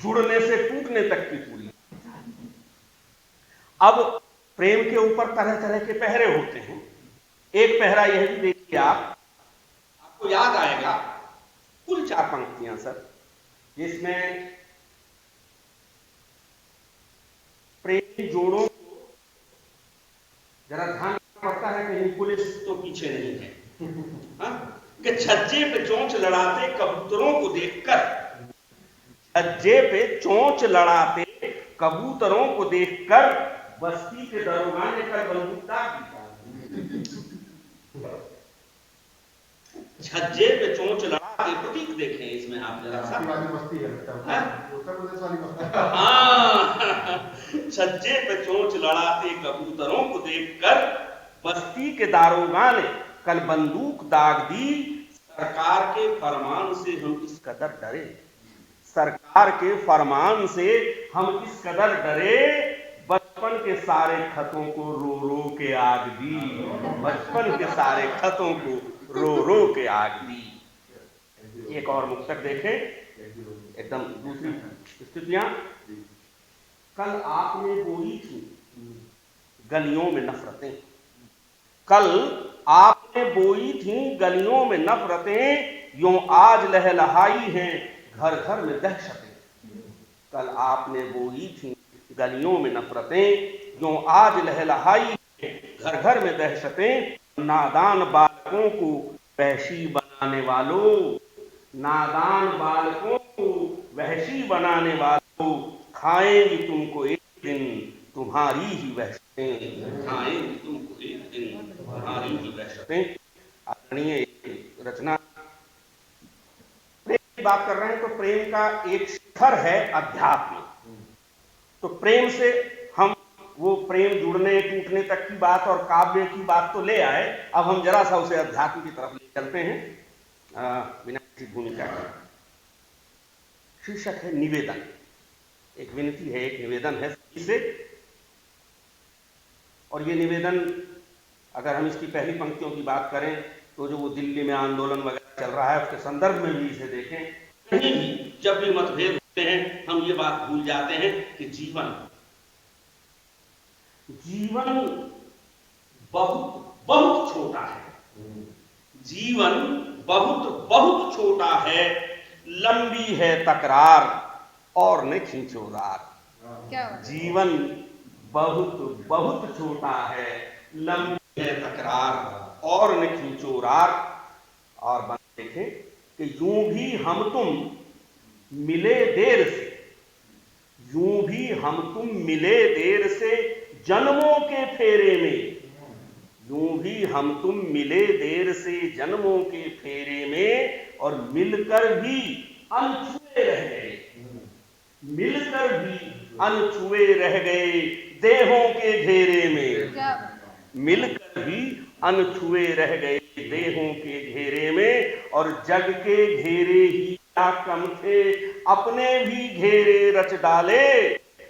जुड़ने से टूटने तक की पूरी। अब प्रेम के ऊपर तरह तरह के पहरे होते हैं। एक पहरा यह भी देखिए, आपको याद आएगा, कुल 4 पंक्तियां सर, जिसमें प्रेम जोड़ों को जरा ध्यान पड़ता है कहीं पुलिस तो पीछे नहीं है। कि छज्जे पे चोंच लड़ाते कबूतरों को देखकर, छज्जे पे चोंच लड़ाते कबूतरों को देखकर बस्ती के दरोगा ने कल बंदूक दाग दी। छज्जे पे चोंच लड़ाते, प्रतीक देखें इसमें आप जरा सा, बस्ती है उत्तर प्रदेश वाली बस्ती। हाँ, छज्जे पे चोंच लड़ाते कबूतरों को देखकर बस्ती के दारोगा ने कल बंदूक दाग दी। सरकार के फरमान से हम इस कदर डरे, सरकार के फरमान से हम इस कदर डरे, बचपन के सारे खतों को रो रो के आग दी, बचपन के सारे खतों को रो रो के आग दी। एक और मुक्तक देखें, एकदम दूसरी स्थितियां। कल आपने बोई थी गलियों में नफरतें, कल आपने बोई थी गलियों में नफरतें, यूं आज लहलहाई हैं घर घर में दहशतें। कल आपने बोई थी गलियों में नफरतें, यूं आज लहलहाई हैं घर घर में दहशतें। नादान बालकों को वहशी बनाने वालों, नादान बालकों को वहशी बनाने वालों, खाएंगी तुमको एक दिन तुम्हारी ही वहशतें, खाएंगी तुमको एक दिन तुम्हारी ही वहशतें। आदरणीय रचना प्रेम की बात कर रहे हैं, तो प्रेम का एक शिखर है अध्यात्म। तो प्रेम से हम वो प्रेम जुड़ने टूटने तक की बात और काव्य की बात तो ले आए, अब हम जरा सा उसे अध्यात्म की तरफ ले चलते हैं बिना किसी भूमिका के। शीर्षक है निवेदन। एक विनती है, एक निवेदन है सभी से, और ये निवेदन अगर हम इसकी पहली पंक्तियों की बात करें तो जो वो दिल्ली में आंदोलन वगैरह चल रहा है उसके संदर्भ में भी इसे देखें। कहीं भी जब भी मतभेद होते हैं हम ये बात भूल जाते हैं कि जीवन बहुत बहुत छोटा है, जीवन बहुत बहुत छोटा है, लंबी है तकरार और न खींचो रार। जीवन बहुत बहुत छोटा है, लंबी है तकरार और न खींचो रार। और बात देखें कि यूं भी हम तुम मिले देर से, यूं भी हम तुम मिले देर से जन्मों के फेरे में, यूं भी हम तुम मिले देर से जन्मों के फेरे में, और मिलकर भी अनछुए रह गए, मिलकर भी अनछुए रह गए देहों के घेरे में, मिलकर भी अनछुए रह गए देहों के घेरे में। और जग के घेरे ही क्या कम थे, अपने भी घेरे रच डाले,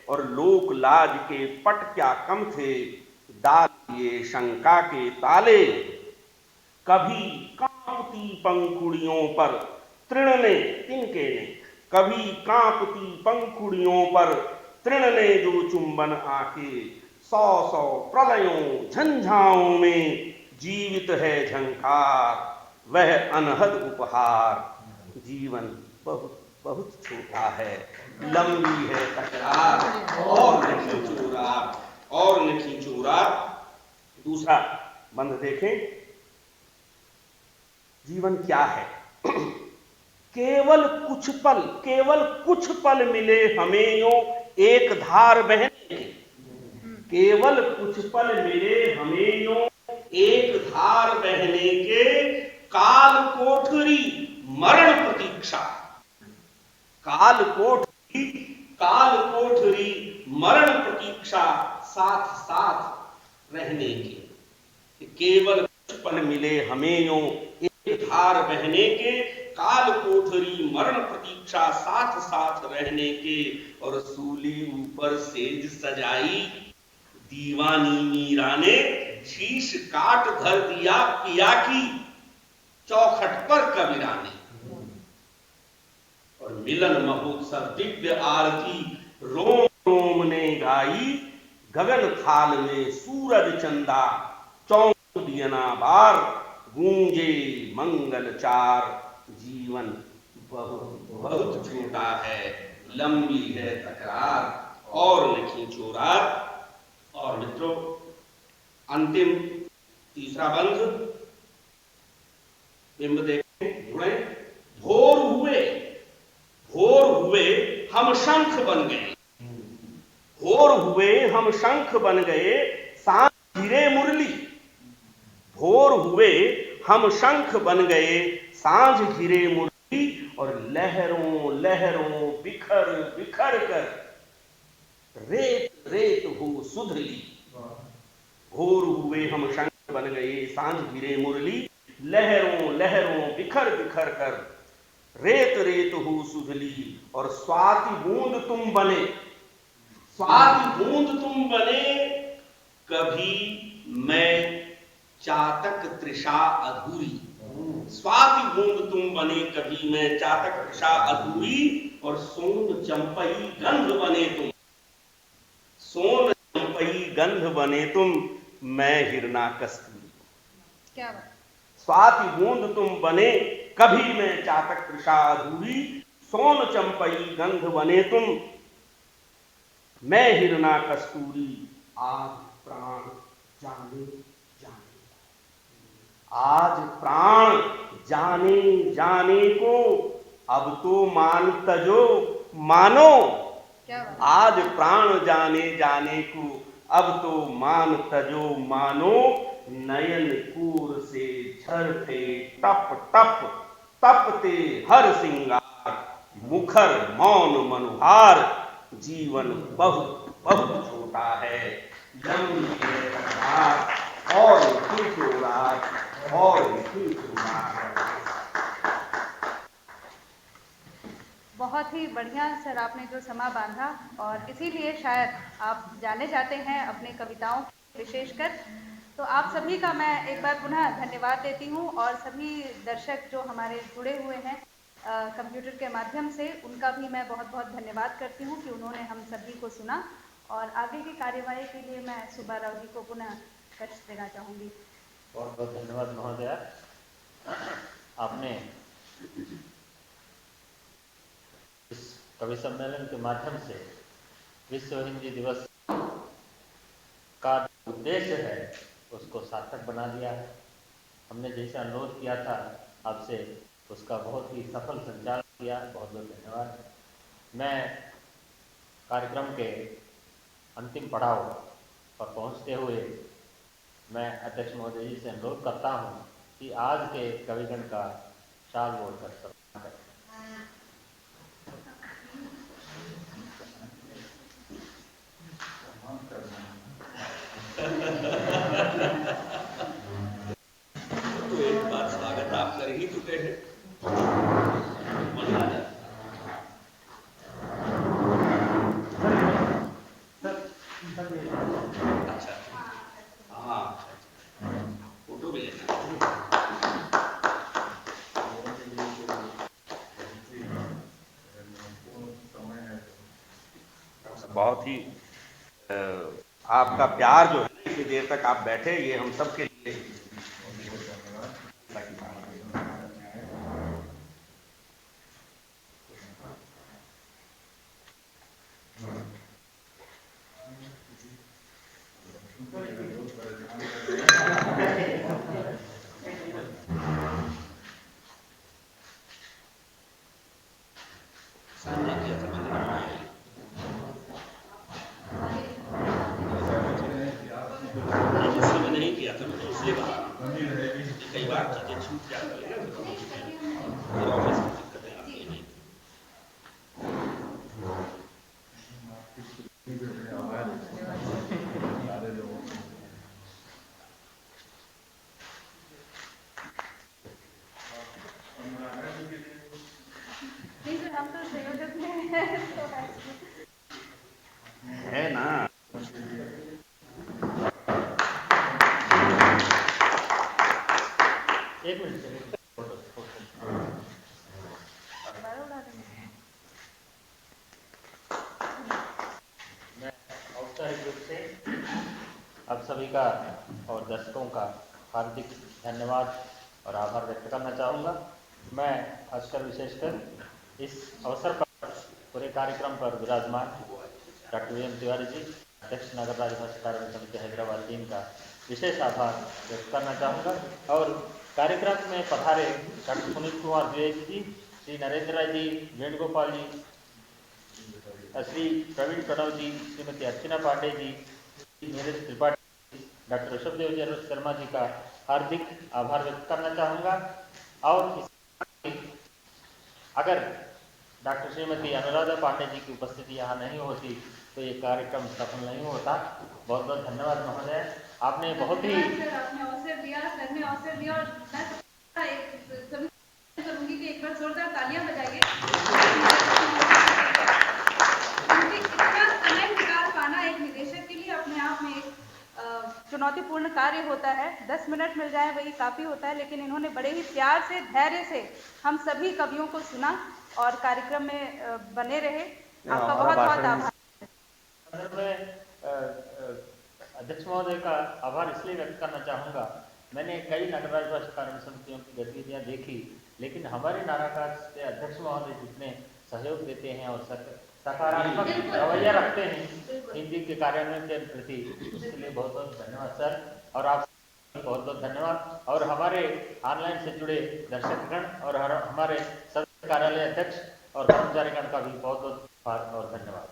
और लोक लाज के पट क्या कम थे, डाल दिए शंका के ताले। कभी कांपती पंखुड़ियों पर तृण ने, तिनके ने, कभी कांपती पंखुड़ियों पर तृण ने जो चुंबन आके, सौ सौ प्रलयों झंझाओं में जीवित है झंकार, वह अनहद उपहार। जीवन बहुत बहुत छोटा है, लंबी है तकरार और न खींचो रार, और न खींचो रार। दूसरा बंध देखें, जीवन क्या है? केवल कुछ पल मिले हमें यूं एक धार बहने के, केवल कुछ पल मिले हमें यूं एक धार बहने के, काल कोठरी मरण प्रतीक्षा, काल कोठरी मरण प्रतीक्षा साथ साथ रहने के। केवल कुछ पल मिले हमें यूं एक धार बहने के, काल कोठरी मरण प्रतीक्षा साथ साथ रहने के। और सूली ऊपर सेज सजाई दीवानी मीरा ने, शीश काट धर दिया पिया की चौखट पर कबीरा ने। और मिलन महोत्सव दिव्य आरती रोम रोम ने गाई, गगन थाल में सूरज चंदा चौंक दियना बार, गूंजे मंगल चार। जीवन बहुत बहुत छोटा है, लंबी है तकरार और न खींचो रार। और मित्रों, अंतिम तीसरा बंध, बिंब देखें, जुड़े। भोर हुए हम शंख बन गए, भोर हुए हम शंख बन गए, सांझ घिरे मुरली। भोर हुए हम शंख बन गए, सांझ घिरे मुरली। और लहरों लहरों बिखर बिखर कर रेत रेत हो सुधली। भोर हुए हम शंख बन गए, सांझ घिरे मुरली, लहरों लहरों बिखर बिखर कर रेत रेत हो सुधली। और स्वाति बूंद तुम बने, स्वाति बूंद तुम बने, कभी मैं चातक तृषा अधूरी, स्वाति बूंद तुम बने कभी मैं चातक कृषा अधूरी, और सोन चंपई गंध बने तुम, सोन चंपई गंध बने तुम, मैं हिरना कस्तूरी। क्या बात। स्वाति बूंद तुम बने कभी मैं चातक कृषा अधूरी, सोन चंपई गंध बने तुम, मैं हिरना कस्तूरी। आज प्राण जाने जाने, आज प्राण जाने जाने को, अब तो मान तजो मानो। क्या बात। आज प्राण जाने जाने को, अब तो मान तजो मानो, नयन कूर से झरते टप टप, तपते हर सिंगार, मुखर मौन मनुहार, जीवन बहुत बहुत छोटा है, लंबी है रात और फिर तो रात और फिर तो रात। बहुत ही बढ़िया सर, आपने जो समा बांधा, और इसीलिए शायद आप जाने जाते हैं अपने कविताओं विशेषकर। तो आप सभी का मैं एक बार पुनः धन्यवाद देती हूँ, और सभी दर्शक जो हमारे जुड़े हुए हैं कंप्यूटर के माध्यम से, उनका भी मैं बहुत बहुत धन्यवाद करती हूँ कि उन्होंने हम सभी को सुना। और आगे की कार्यवाही के लिए मैं सुब्बा राव जी को पुनः कष्ट देना चाहूँगी। बहुत बहुत धन्यवाद महोदया। आपने इस कवि सम्मेलन के माध्यम से विश्व हिंदी दिवस का उद्देश्य है उसको सार्थक बना दिया है। हमने जैसे अनुरोध किया था आपसे, उसका बहुत ही सफल संचालन किया। बहुत बहुत धन्यवाद। मैं कार्यक्रम के अंतिम पड़ाव पर पहुंचते हुए मैं अध्यक्ष महोदय जी से अनुरोध करता हूं कि आज के कविगण का शाल ओढ़कर सम्मान करें। तो एक बार स्वागत आप कर ही चुके हैं। अच्छा, हाँ, फोटो भी लेना। बहुत ही आपका प्यार जो है, इतनी देर तक आप बैठे, ये हम सब के लिए नहीं किया था। मैंने इसलिए कई बार चीजें छूट जाती है, ऑफिस की दिक्कतें आती हैं। नहीं सर, हम तो संयोजक में हैं, तो है ना। एक मिनट मैं औपचारिक रूप से आप सभी का और दर्शकों का हार्दिक धन्यवाद और आभार व्यक्त करना चाहूँगा। मैं खासकर विशेषकर इस अवसर पर पूरे कार्यक्रम पर विराजमान डॉक्टर वी.एम. तिवारी जी, अध्यक्ष नगर राज्य भाषा कार्य समिति हैदराबाद टीम का विशेष आभार व्यक्त करना चाहूँगा। और कार्यक्रम में पधारे डॉक्टर पुनीत कुमार द्विवेदी जी, श्री नरेंद्र राय जी, वेणुगोपाल जी, श्री प्रवीण प्रणव जी, श्रीमती अर्चना पांडे जी, नीरज त्रिपाठी, डॉक्टर ऋषभदेव शर्मा जी का हार्दिक आभार व्यक्त करना चाहूँगा। और अगर डॉक्टर श्रीमती अनुराधा पांडे जी की उपस्थिति यहाँ नहीं होती तो ये कार्यक्रम सफल नहीं होता। बहुत बहुत धन्यवाद महोदय, आपने बहुत ही आपने अवसर दिया, सर ने अवसर दिया, और मैं सभी करूंगी कि एक बार जोरदार तालियां बजाइए। क्योंकि इतना समय निकाल पाना एक निदेशक के लिए अपने आप में एक चुनौती चुनौतीपूर्ण कार्य होता है। 10 मिनट मिल जाए वही काफ़ी होता है, लेकिन इन्होंने बड़े ही प्यार से, धैर्य से हम सभी कवियों को सुना और कार्यक्रम में बने रहे। आपका बहुत बहुत आभार। अध्यक्ष महोदय का आभार इसलिए व्यक्त करना चाहूँगा, मैंने कई नगरराज भाषा कार्य समितियों की गतिविधियाँ देखी, लेकिन हमारे नाराकाज के अध्यक्ष महोदय जितने सहयोग देते हैं और सकारात्मक रवैया रखते हैं हिंदी के कार्यान्वयन के प्रति, उसके लिए बहुत बहुत धन्यवाद सर। और आप बहुत बहुत धन्यवाद। और हमारे ऑनलाइन से जुड़े दर्शकगण और हमारे सदस्य कार्यालय अध्यक्ष और कर्मचारीगण का भी बहुत बहुत आभार और धन्यवाद।